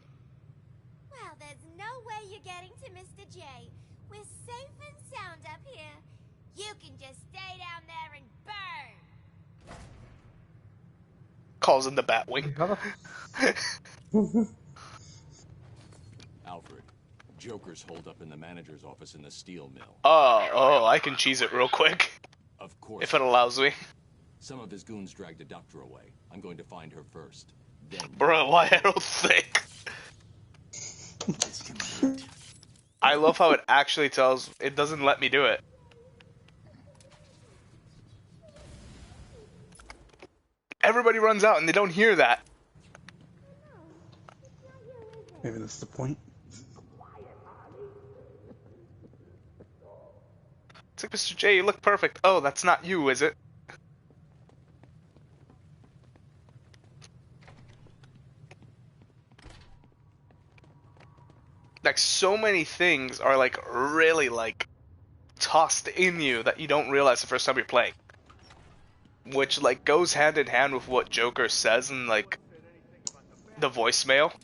Well, there's no way you're getting to Mr. J. We're safe and sound up here. You can just stay down there and burn! Calls in the Batwing. Alfred, Joker's holed up in the manager's office in the steel mill. Oh, I can cheese it real quick. Of course. If it allows me. Some of his goons dragged a doctor away. I'm going to find her first. Then... Bro, why arrow thick? I love how it actually tells... It doesn't let me do it. Everybody runs out and they don't hear that. Maybe that's the point. It's like, Mr. J, you look perfect. Oh, that's not you, is it? Like, so many things are, like, really, like, tossed in you that you don't realize the first time you're playing. Which, like, goes hand in hand with what Joker says in, like, the voicemail.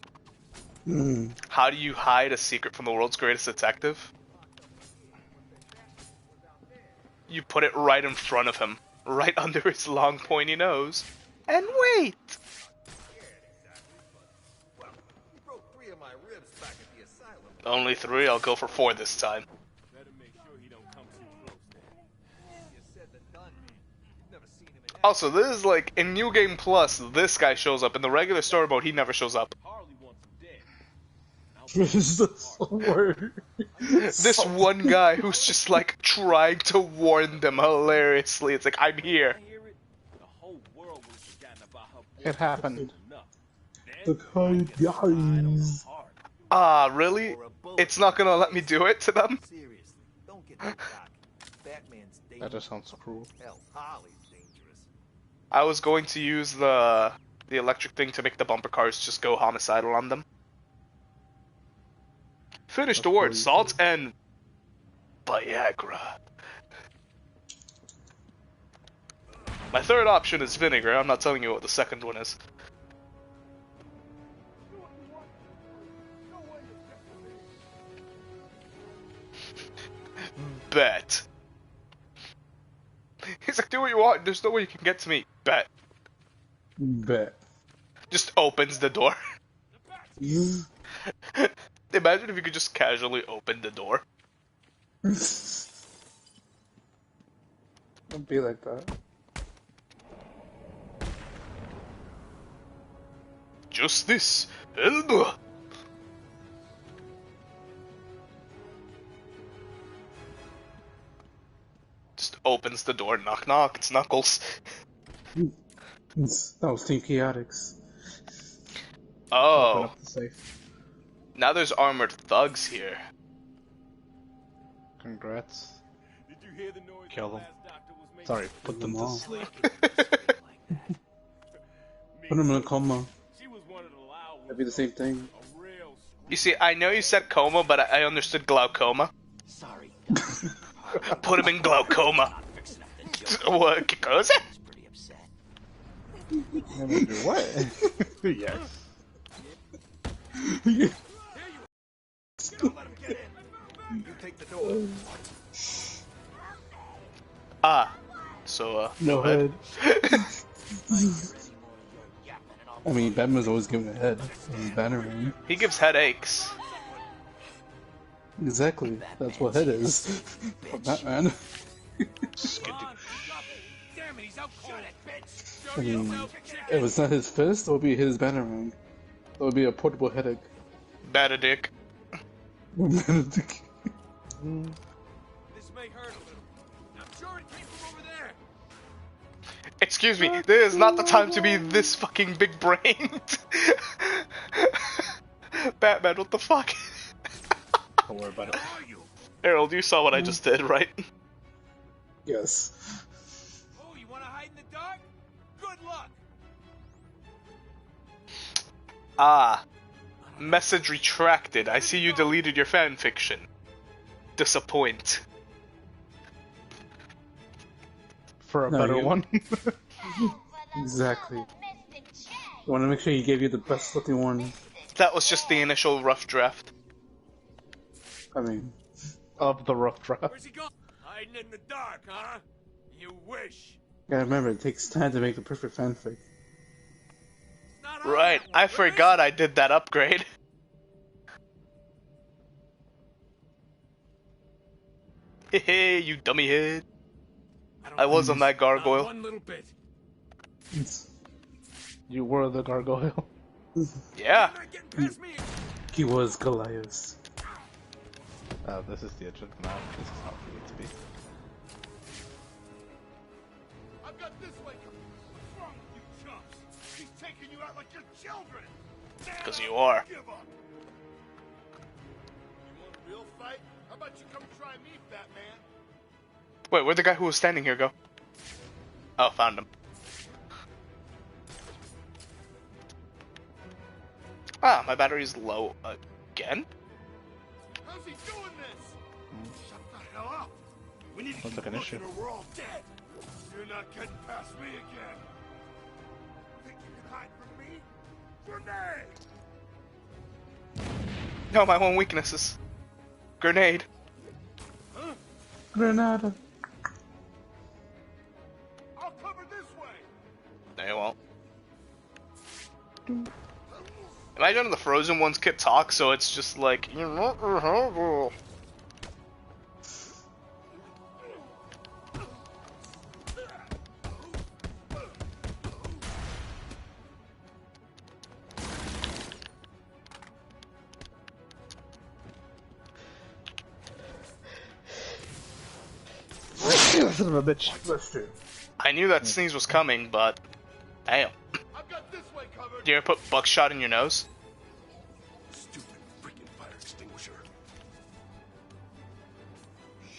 How do you hide a secret from the world's greatest detective? You put it right in front of him. Right under his long pointy nose. And wait! Only 3, I'll go for 4 this time. Also, this is like, in New Game Plus, this guy shows up. In the regular story mode, he never shows up. This one guy who's just like trying to warn them hilariously. It's like, I'm here. It happened. Guys. Ah, really? It's not gonna let me do it to them? That just sounds cruel. I was going to use the electric thing to make the bumper cars just go homicidal on them. Finish the word, salt and Viagra. My third option is vinegar. I'm not telling you what the second one is. Bet. He's like, do what you want. There's no way you can get to me. Bet. Bet. Just opens the door. Imagine if you could just casually open the door. Don't be like that. Justice, Elba. Just opens the door. Knock, knock. It's Knuckles. That was Team Chaotix. Oh. Open up the safe. Now there's armored thugs here. Congrats. Did you hear the noise Kill the them. last doctor was making? Sorry, put them to all. sleep. Put him in a coma. She was one of the loud That'd be the same thing. a real You see, I know you said coma, but I understood glaucoma. Sorry, Put him in glaucoma. What? Goes it? he's pretty upset. What? Yes. Don't let him get in. You take the door. Ah. So, No go ahead. head. I mean, Batman's always giving a head. He's Batarang. He gives headaches. Exactly. That's what head is. For Batman. Damn it, he's out cold. I mean, if it's not his fist, it would be his Batarang. That would be a portable headache. Batadick. This may hurt a little. I'm sure it came from over there. Excuse me, this is not the time to be this fucking big brained. Batman, what the fuck? Don't worry about it. Harold, you saw what I just did, right? Yes. Oh, you want to hide in the dark? Good luck. Ah. Message retracted. I see you deleted your fanfiction. Disappoint. For a No, better you- one. Exactly. I want to make sure he gave you the best looking one. That was just the initial rough draft. I mean, Of the rough draft. Where's he going? Hiding in the dark, huh? You wish. gotta remember, it takes time to make the perfect fanfic. It's not on Right, that one. I Where is forgot it? I did that upgrade. Hey, you dummy head. don't I was like on that this. Not gargoyle. one little bit. You were the gargoyle. Yeah. You're not getting past me. He was Goliath. This is the edge of the map. This is not where you need to be. I've got this way. What's wrong with you chumps? He's taking you out like your children. 'Cause you are. Give up. You want a real fight? How about you come try me, fat man? Wait, where'd the guy who was standing here go? Oh, found him. Ah, my battery's low again? How's he doing this? Shut the hell up. We need to Sounds keep like an looking issue. or we're all dead. You're not getting past me again. Think you can hide from me? Grenade! No, my one weaknesses. Grenade. Granada. I'll cover this way. No, you won't. Imagine the frozen ones could talk, so it's just like, you're not horrible. Son of a bitch. That's true. I knew that sneeze was coming, but damn. I've got this way covered. Do you ever put buckshot in your nose? Stupid freaking fire extinguisher.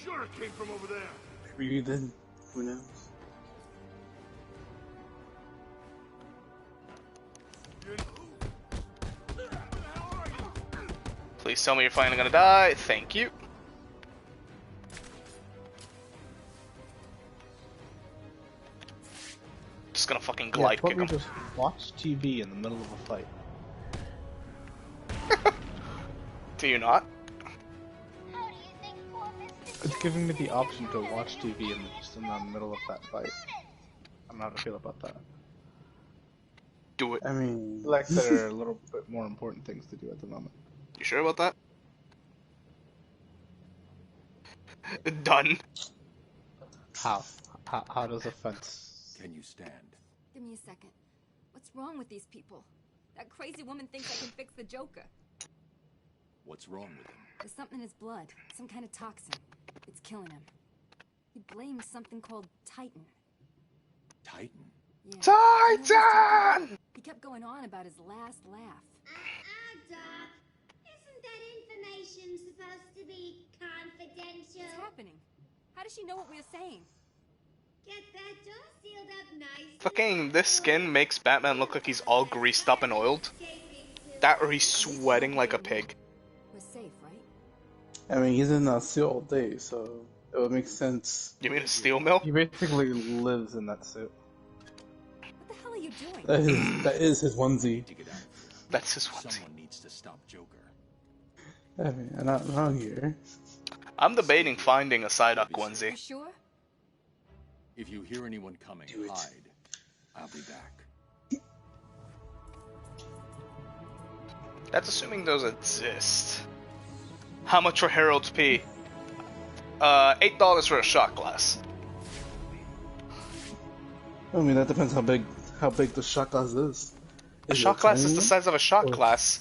Sure it came from over there. Maybe you did. Who knows? Please tell me you're finally gonna die. Thank you. Just gonna fucking glide yeah, kick we him. just watch TV in the middle of a fight. Do you not? It's giving me the option to watch TV in just in the middle of that fight. I don't know how to feel about that. Do it. I mean, Like there are a little bit more important things to do at the moment. You sure about that? Done. How does a fence? Can you stand? Give me a second. What's wrong with these people? That crazy woman thinks I can fix the Joker. What's wrong with him? There's something in his blood. Some kind of toxin. It's killing him. He blames something called Titan. Titan? Yeah. Do you know what he's talking about? He kept going on about his last laugh. Doc. Isn't that information supposed to be confidential? What's happening? How does she know what we were saying? Get that door sealed up nice. Fucking this skin makes Batman look like he's all greased up and oiled. That or he's sweating like a pig. We're safe, right? I mean, he's in a suit all day, so it would make sense. You mean a steel mill? He basically lives in that suit. What the hell are you doing? That is his onesie. That's his onesie. Someone needs to stop Joker. I mean, I'm not wrong here. I'm debating finding a Psyduck onesie. You sure? If you hear anyone coming, hide. I'll be back. That's assuming those exist. How much for Harold's P? $8 for a shot glass. I mean, that depends how big the shot glass is. A shot glass is the size of a shot glass.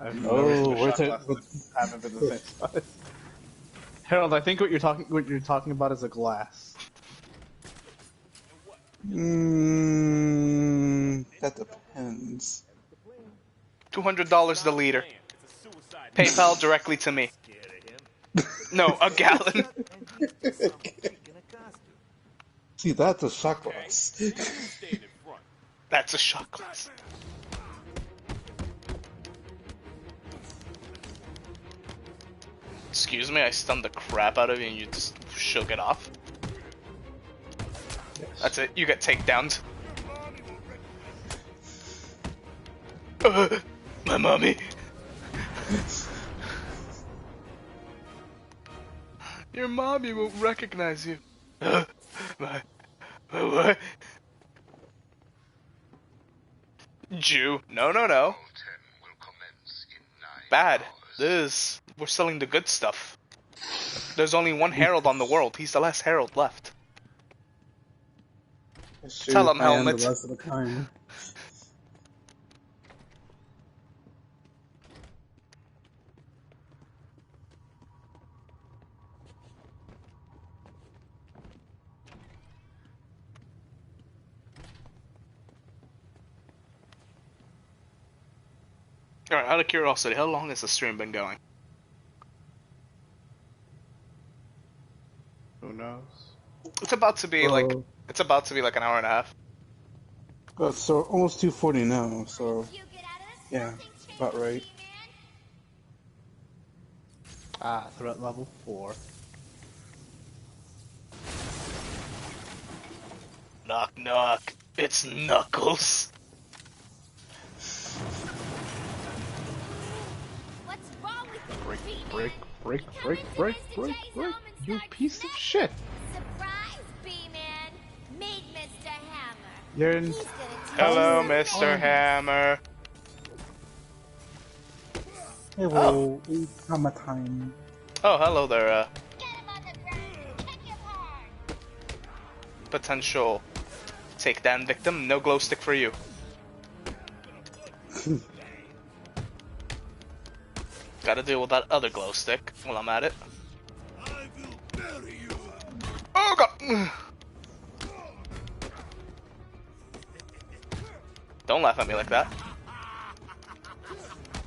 I've Oh, never seen a we're shot glass that haven't been the same size. Harold, I think what you're talking about is a glass. That depends. $200 the liter. PayPal directly to me. No, a gallon. See, that's a shot glass. That's a shot glass. Excuse me, I stunned the crap out of you and you just shook it off. Yes. That's it, you get takedowns. My mommy. Your mommy won't recognize you. My what? Jew. No. Bad. We're selling the good stuff. There's only one Herald on the world. He's the last Herald left. Tell him, Helmet. The rest of the kind. Alright, out of curiosity, how long has the stream been going? Who knows? It's about to be like an hour and a half. So almost 240 now, so yeah, about right. Ah, threat level 4. Knock knock. It's Knuckles. What's wrong with you, Break, you piece of shit! Surprise, B-Man. Meet Mr. Hammer. You're in. He's gonna tell Hello, you Mr. something. Hammer. Hello, it's hammer time. Oh, hello there, Get him on the ground. Kick him hard. potential takedown victim. No glow stick for you. Gotta deal with that other glow stick while I'm at it. Oh god! Don't laugh at me like that.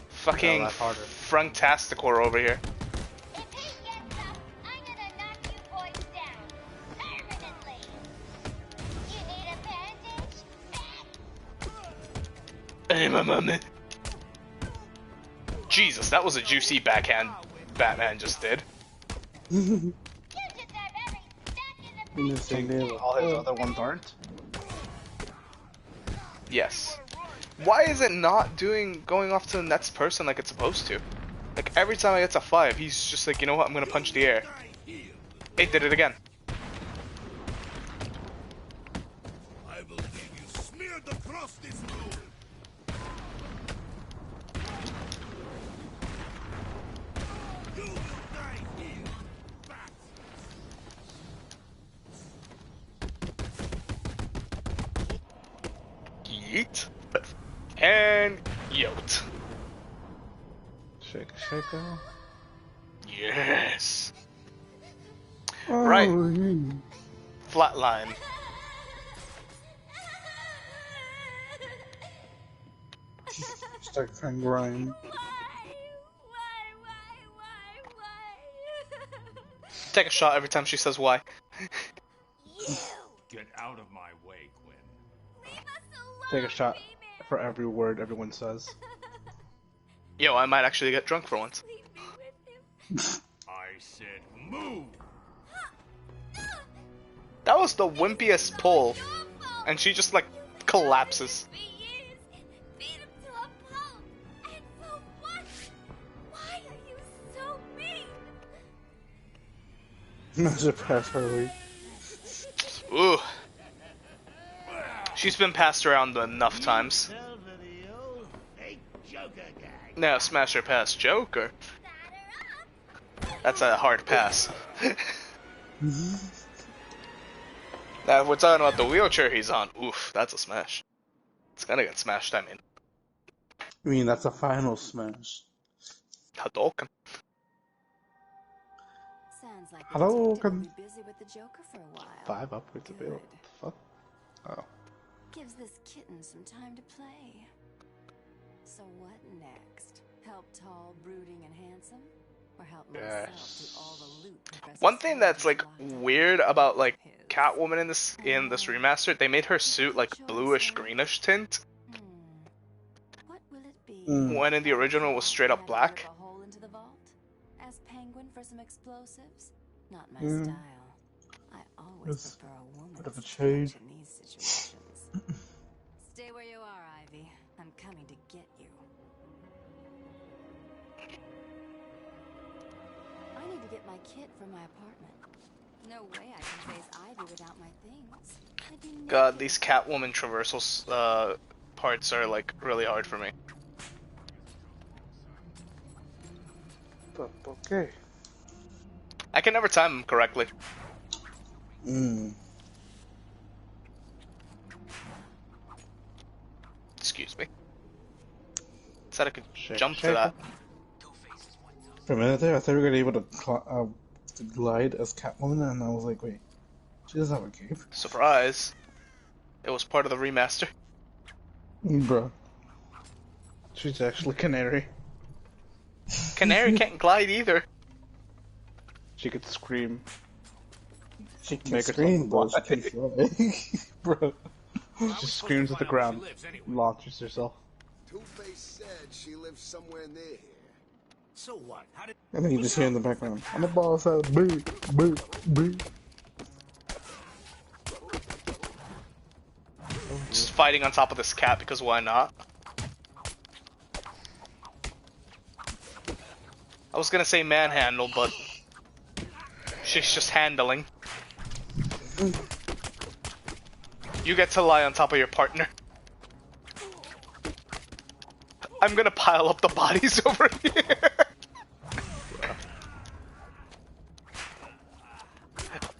Fucking Franktasticore over here. If he gets up, I'm gonna knock you boys down. Permanently. You need a bandage? Hey, my mommy. Jesus, that was a juicy backhand Batman just did. You deserve every second of All his other ones aren't? Yes. Why is it not going off to the next person like it's supposed to? Like every time I get to 5, he's just like, you know what, I'm gonna punch the air. It did it again. I will leave you smeared across this room. You will die here, bat. Yeet. And yote. Shake, shake. Yes. Oh, Right. yeah. Flatline. Start trying grind. Take a shot every time she says why. Get out of my way, Quinn. Leave us alone, Take a shot Freeman. for every word everyone says. Yo, I might actually get drunk for once. Leave me with him. I said move! That was the wimpiest pull, and she just like collapses. For years, beat him to a pulp. And for what? Why are you so mean? Measure past her week. Ooh. She's been passed around enough times. Now smash her past Joker. That's a hard pass. Now, if we're talking about the wheelchair he's on, oof, that's a smash. It's gonna get smashed, I mean. I mean, that's a final smash. Hadouken. Sounds like Hello, the detective will can- be busy with the Joker for a while. 5 upwards available. What the fuck? Oh. Gives this kitten some time to play. So what next? Help tall, brooding, and handsome? Or help myself do all the loot Professor One thing that's like Strange locked up weird about like his? Catwoman in this remaster, they made her suit like bluish greenish tint, What will it be? when in the original it was straight up black. Rip a hole into the vault? Ask Penguin for some explosives? Not my Mm. style. I always It's prefer a woman's bit of a touch change. in these situations. Stay where you are, Ivy. I'm coming to get you. I need to get my kit from my apartment. No way I can face Ivy without my things. I'd be God, naked. these Catwoman traversal parts are like really hard for me. But okay. I can never time them correctly. Excuse me. Said I could jump to that. For a minute there, I thought we were gonna be able to glide as Catwoman, and I was like, wait, she doesn't have a cape? Surprise. It was part of the remaster. Bruh. She's actually Canary. Canary can't glide either. She could scream. She can Make herself scream, but fly. she can fly. Bro. She screams at the ground, launches herself. Two-Face said she lives somewhere near here. So what? How did And then you just hear in the background, I'm a boss out, boo, boo, boo. Just fighting on top of this cat because why not? I was gonna say manhandle, but she's just handling. You get to lie on top of your partner. I'm gonna pile up the bodies over here.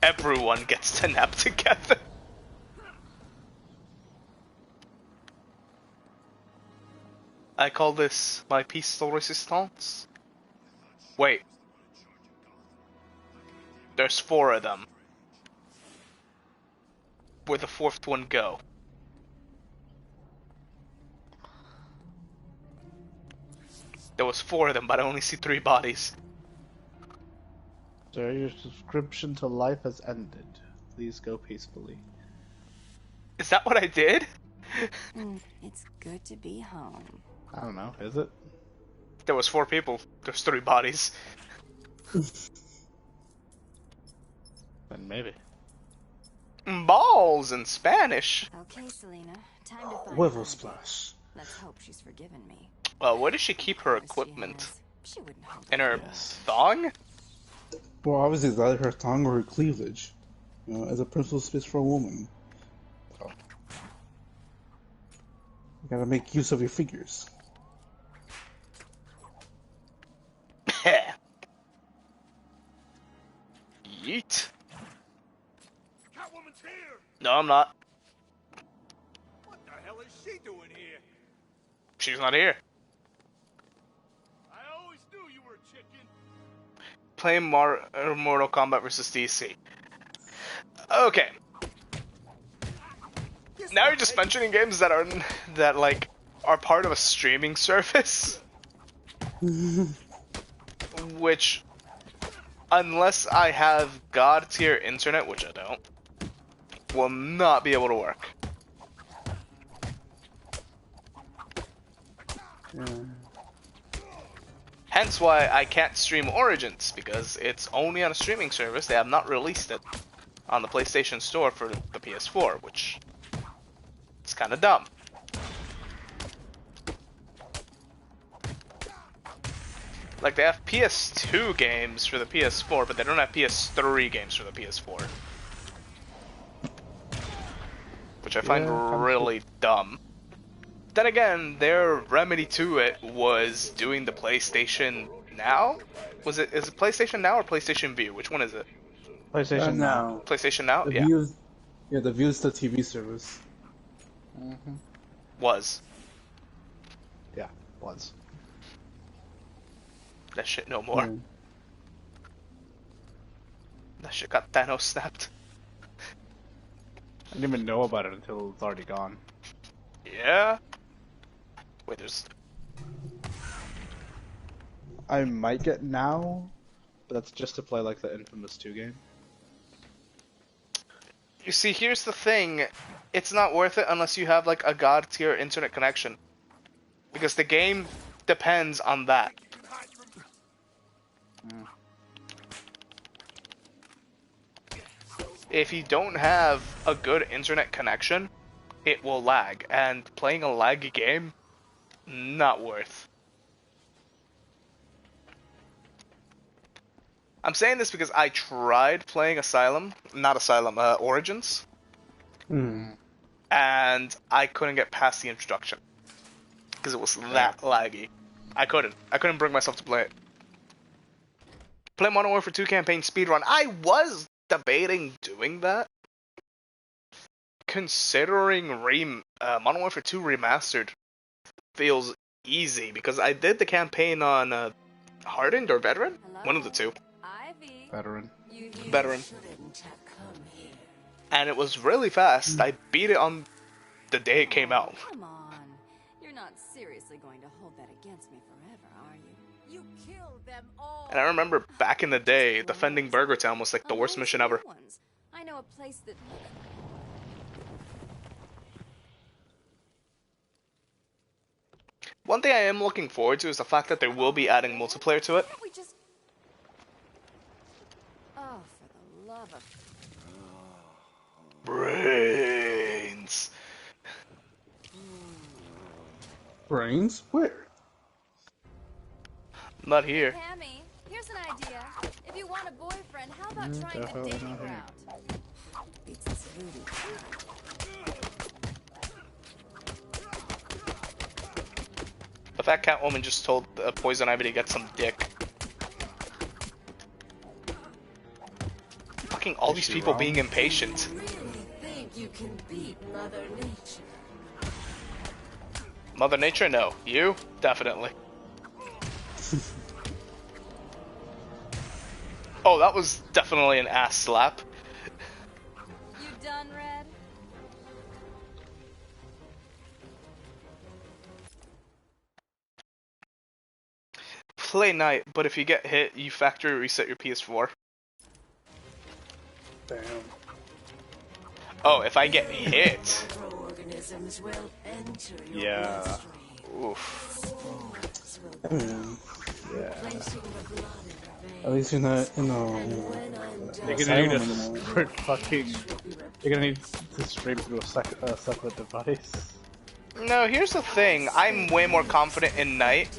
Everyone gets to nap together. I call this my pistol resistance. Wait. There's 4 of them. Where'd the 4th one go? There was 4 of them, but I only see 3 bodies. Sir, your subscription to life has ended. Please go peacefully. Is that what I did? It's good to be home. I don't know, is it? There was 4 people. There's 3 bodies. Then maybe. Balls in Spanish. Okay, Selena. Time to find Wiffle Ivy. splash. Let's hope she's forgiven me. Where does she keep her Promise she equipment? has. She wouldn't hold In her Yes. thong? Well, obviously it's either her thong or her cleavage. You know, as a personal space for a woman. So, you gotta make use of your figures. Yeet. Catwoman's here! No, I'm not. What the hell is she doing here? She's not here. I always knew you were a chicken. Playing Mortal Kombat vs. DC. Okay. Now you're just mentioning games that are part of a streaming service, which unless I have God tier internet, which I don't, will not be able to work. Yeah. Hence why I can't stream Origins, because it's only on a streaming service. They have not released it on the PlayStation Store for the PS4, which is kind of dumb. Like, they have PS2 games for the PS4, but they don't have PS3 games for the PS4. Which I find really dumb. Then again, their remedy to it was doing the PlayStation Now? Is it PlayStation Now or PlayStation View? Which one is it? PlayStation Now. PlayStation Now? The Yeah. The View's the TV service. Was. Yeah, was. That shit no more. That shit got Thanos snapped. I didn't even know about it until it's already gone. Yeah. Wait, there's... I might get Now, but that's just to play like the Infamous 2 game. You see, here's the thing. It's not worth it unless you have like a God tier internet connection. Because the game depends on that. If you don't have a good internet connection, it will lag. And playing a laggy game, not worth. I'm saying this because I tried playing Origins. And I couldn't get past the introduction. Because it was that laggy. I couldn't bring myself to play it. Play Modern Warfare 2 campaign speedrun. I was debating doing that. Considering Modern Warfare 2 Remastered feels easy. Because I did the campaign on Hardened or Veteran? One of the two. Veteran. And it was really fast. I beat it on the day it came out. Come on. You're not seriously going to hold that against me forever, are you? You killed them all. And I remember back in the day, defending Burger Town was like the worst mission ever. I know a place that... One thing I am looking forward to is the fact that they will be adding multiplayer to it. Oh, for the love of... Brains. Brains? Where? Not here. Hammy, here's an idea. If you want a boyfriend, how about trying the dating route? Beats this voodoo. The fat cat woman just told Poison Ivy to get some dick. Fucking all these people being impatient. You can beat Mother Nature. Mother Nature? No. You? Definitely. Oh, that was definitely an ass slap. You done, Red? Play Night, but if you get hit, you factory reset your PS4. Damn. Oh, if I get hit. Yeah. Oof. Yeah. At least you're not, You're gonna need a separate fucking... You're gonna need to stream through a separate device. No, here's the thing. I'm way more confident in Night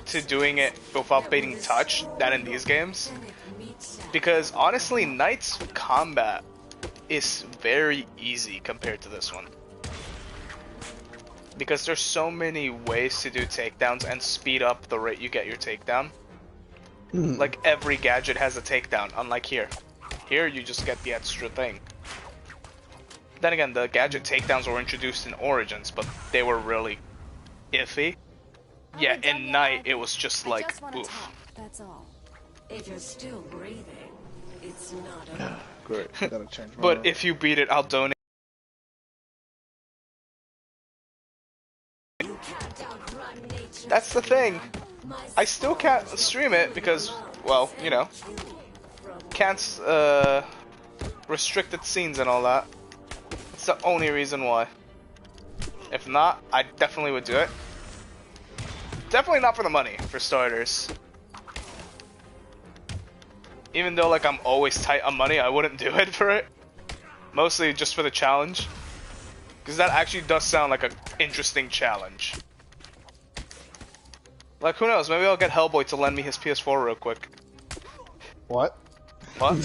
to doing it without being touched than in these games. Because honestly, Knight's combat is very easy compared to this one. Because there's so many ways to do takedowns and speed up the rate you get your takedown. Like every gadget has a takedown, unlike here. Here you just get the extra thing. Then again, the gadget takedowns were introduced in Origins, but they were really iffy. Yeah, in Night it was just like, oof. That's all. If you're still breathing, it's not over. Great, I gotta change my But if you beat it, I'll donate. That's the thing. I still can't stream it because, well, you know, can't restricted scenes and all that. It's the only reason why. If not, I definitely would do it. Definitely not for the money, for starters. Even though like I'm always tight on money, I wouldn't do it for it. Mostly just for the challenge. Because that actually does sound like an interesting challenge. Like, who knows, maybe I'll get Hellboy to lend me his PS4 real quick. What? What?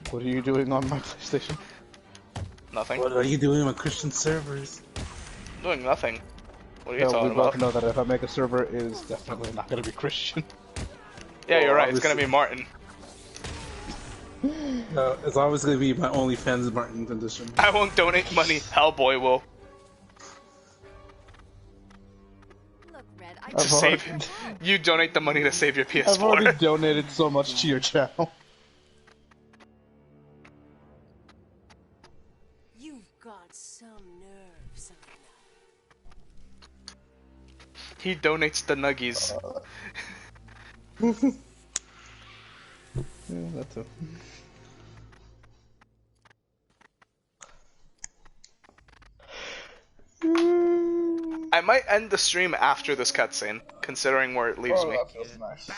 What are you doing on my PlayStation? Nothing. What are you doing on Christian servers? Doing nothing. What are you We talking both about? know that if I make a server, it is definitely not going to be Christian. Yeah, you're Well, right, it's gonna be Martin. It's always going to be my OnlyFans Martin edition. I won't donate money, Hellboy will. Look, Red, To save you donate the money to save your PS4. I've already donated so much to your channel. You've got some nerve, son. He donates the nuggies. Yeah, that's a... I might end the stream after this cutscene, considering where it leaves me. That feels nice.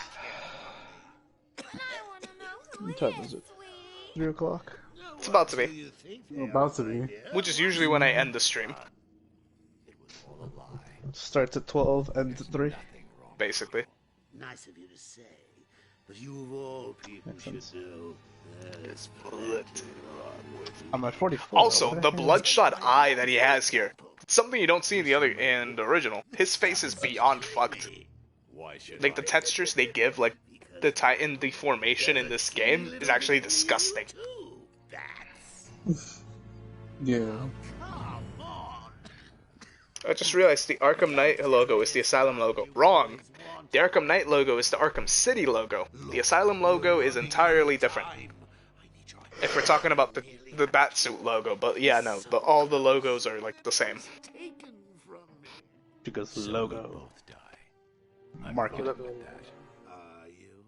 What time is it? 3 o'clock? It's about to be. About to be. Which is usually when I end the stream. Starts at 12 and 3. Basically. Nice of you to say, but you of all people should know. There's I'm at 44. Also, the bloodshot eye that he has here. Something you don't see in the original. His face is beyond fucked. Like the textures they give, like the Titan deformation in this game is actually disgusting. Yeah. I just realized the Arkham Knight logo is the Asylum logo. Wrong! The Arkham Knight logo is the Arkham City logo. The Asylum logo is entirely different. If we're talking about the Batsuit logo, but yeah, no, but all the logos are like the same. Because logo. Market.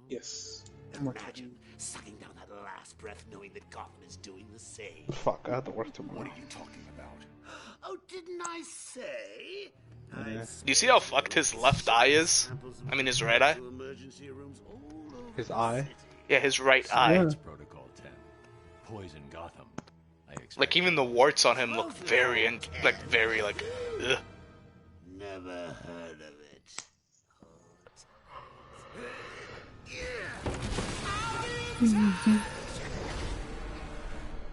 Yes. Imagine sucking down that last breath knowing that Gotham is doing the same. Fuck, I have to work tomorrow. What are you talking about? Oh, didn't I say? Yeah. Do you see how fucked his left eye is? I mean his right eye? His eye? Yeah, his right eye. Yeah. Protocol 10. Poison Gotham. Like even the warts on him look very, ugh. Never heard of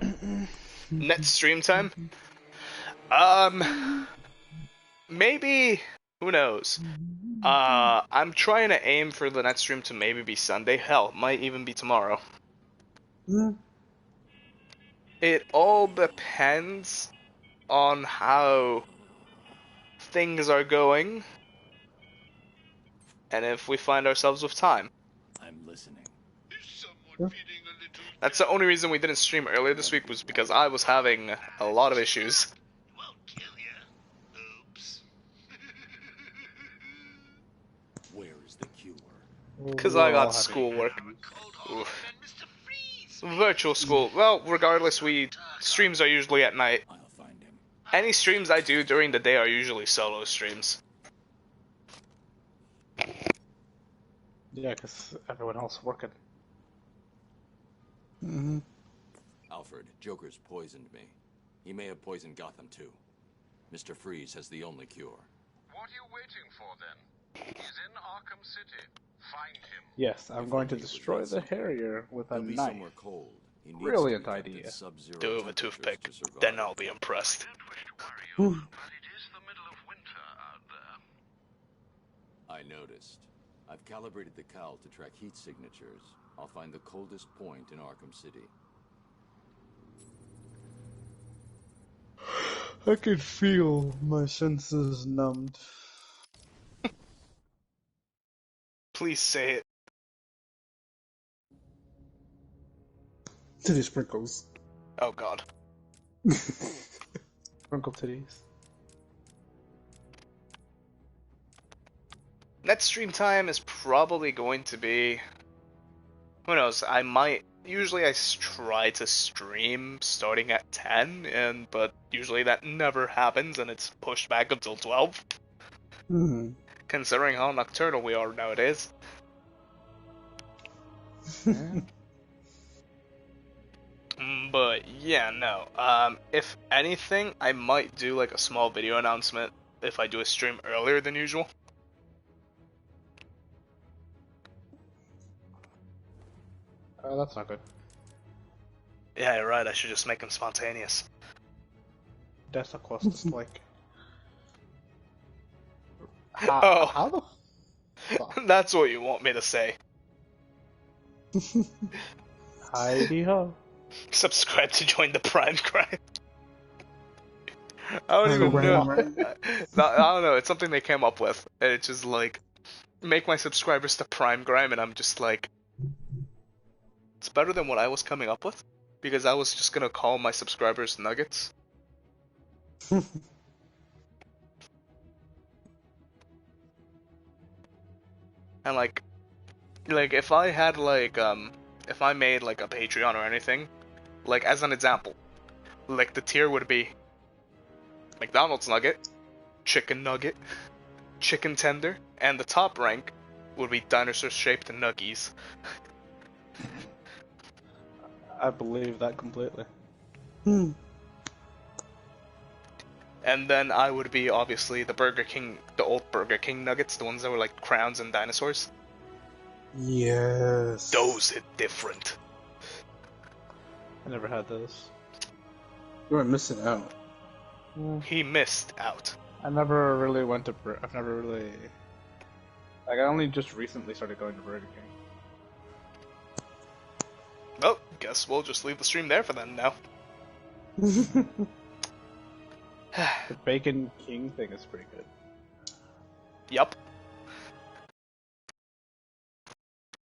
it. Net stream time? Maybe, who knows? I'm trying to aim for the net stream to maybe be Sunday. Hell, might even be tomorrow. It all depends on how things are going and if we find ourselves with time. I'm listening. That's the only reason we didn't stream earlier this week was because I was having a lot of issues. Where is the cure? Because I got schoolwork. Oof. Virtual school. Well, regardless, streams are usually at night. Any streams I do during the day are usually solo streams. Yeah, because everyone else working. Alfred, Joker's poisoned me. He may have poisoned Gotham too. Mr. Freeze has the only cure. What are you waiting for then? He's in Arkham City. Find him. Yes, I'm going to destroy the Harrier with a He'll be knife. somewhere cold. He needs Brilliant to be kept idea. at sub-zero Do it with a temperatures toothpick. to survive. Then I'll be impressed. But it is the middle of winter out there. I noticed. I've calibrated the cowl to track heat signatures. I'll find the coldest point in Arkham City. I can feel my senses numbed. Please say it. Titty sprinkles. Oh god. Sprinkle titties. Next stream time is probably going to be... Who knows, I might... Usually I try to stream starting at 10, but usually that never happens and it's pushed back until 12. Considering how nocturnal we are nowadays. But yeah, no. If anything, I might do like a small video announcement if I do a stream earlier than usual. That's not good. Yeah, you're right. I should just make them spontaneous. That's a cost to like. How the fuck? That's what you want me to say. Heidi ho. Subscribe to join the Prime Crime. I don't even know. I don't know. It's something they came up with, and it's just like make my subscribers to Prime Grime, and I'm just like, it's better than what I was coming up with, because I was just gonna call my subscribers Nuggets. And like if I had if I made like a Patreon or anything, like as an example, like the tier would be McDonald's nugget, chicken nugget, chicken tender, and the top rank would be dinosaur-shaped nuggies. I believe that completely. And then I would be obviously the Burger King, the old Burger King nuggets, the ones that were like crowns and dinosaurs. Yes. Those hit different. I never had those. You were missing out. He missed out. I never really went to. I've never really. Like, I only just recently started going to Burger King. Well, guess we'll just leave the stream there for them now. The Bacon King thing is pretty good. Yup.